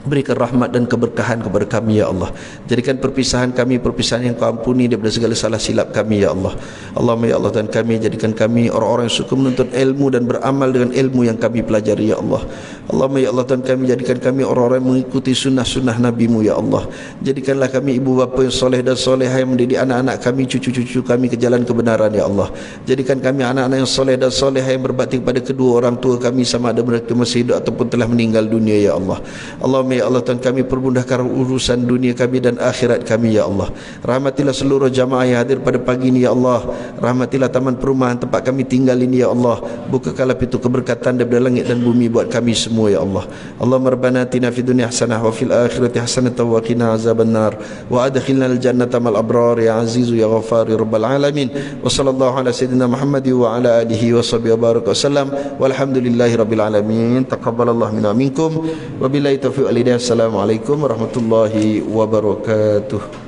berikan rahmat dan keberkahan kepada kami, ya Allah. Jadikan perpisahan kami perpisahan yang kau ampuni daripada segala salah silap kami, ya Allah. Allahumma ya Allah Tuhan kami, jadikan kami orang-orang yang suka menuntut ilmu dan beramal dengan ilmu yang kami pelajari, ya Allah. Allahumma ya Allah Tuhan kami, jadikan kami orang-orang yang mengikuti sunnah-sunnah Nabi-Mu, ya Allah. Jadikanlah kami ibu bapa yang soleh dan solehah, yang mendidik anak-anak kami, cucu-cucu kami ke jalan kebenaran, ya Allah. Jadikan kami anak-anak yang soleh dan solehah yang berbakti kepada kedua orang tua kami sama ada mereka masih hidup ataupun telah meninggal dunia, ya Allah. Allahumma ya Allah Tuhan kami, permudahkan urusan dunia kami dan akhirat kami, ya Allah. Rahmatilah seluruh jamaah yang hadir pada pagi ini, ya Allah. Rahmatilah taman perumahan tempat kami tinggal ini, ya Allah. Bukakanlah pintu keberkatan daripada langit dan bumi buat kami semua, ya Allah. Allahumma rabbana atina fid dunya hasanah wa fil akhirati hasanah wa qina azabannar wa adkhilna al jannata mal abrar ya azizu ya ghafar ya rabbal alamin. Wa sallallahu ala sayyidina Muhammad wa ala alihi wa sahbihi wa baraka wasallam walhamdulillahi rabbil alamin. Taqabbalallahu minna minkum wa billahi taufiq wal hidayah. Assalamualaikum warahmatullahi wabarakatuh.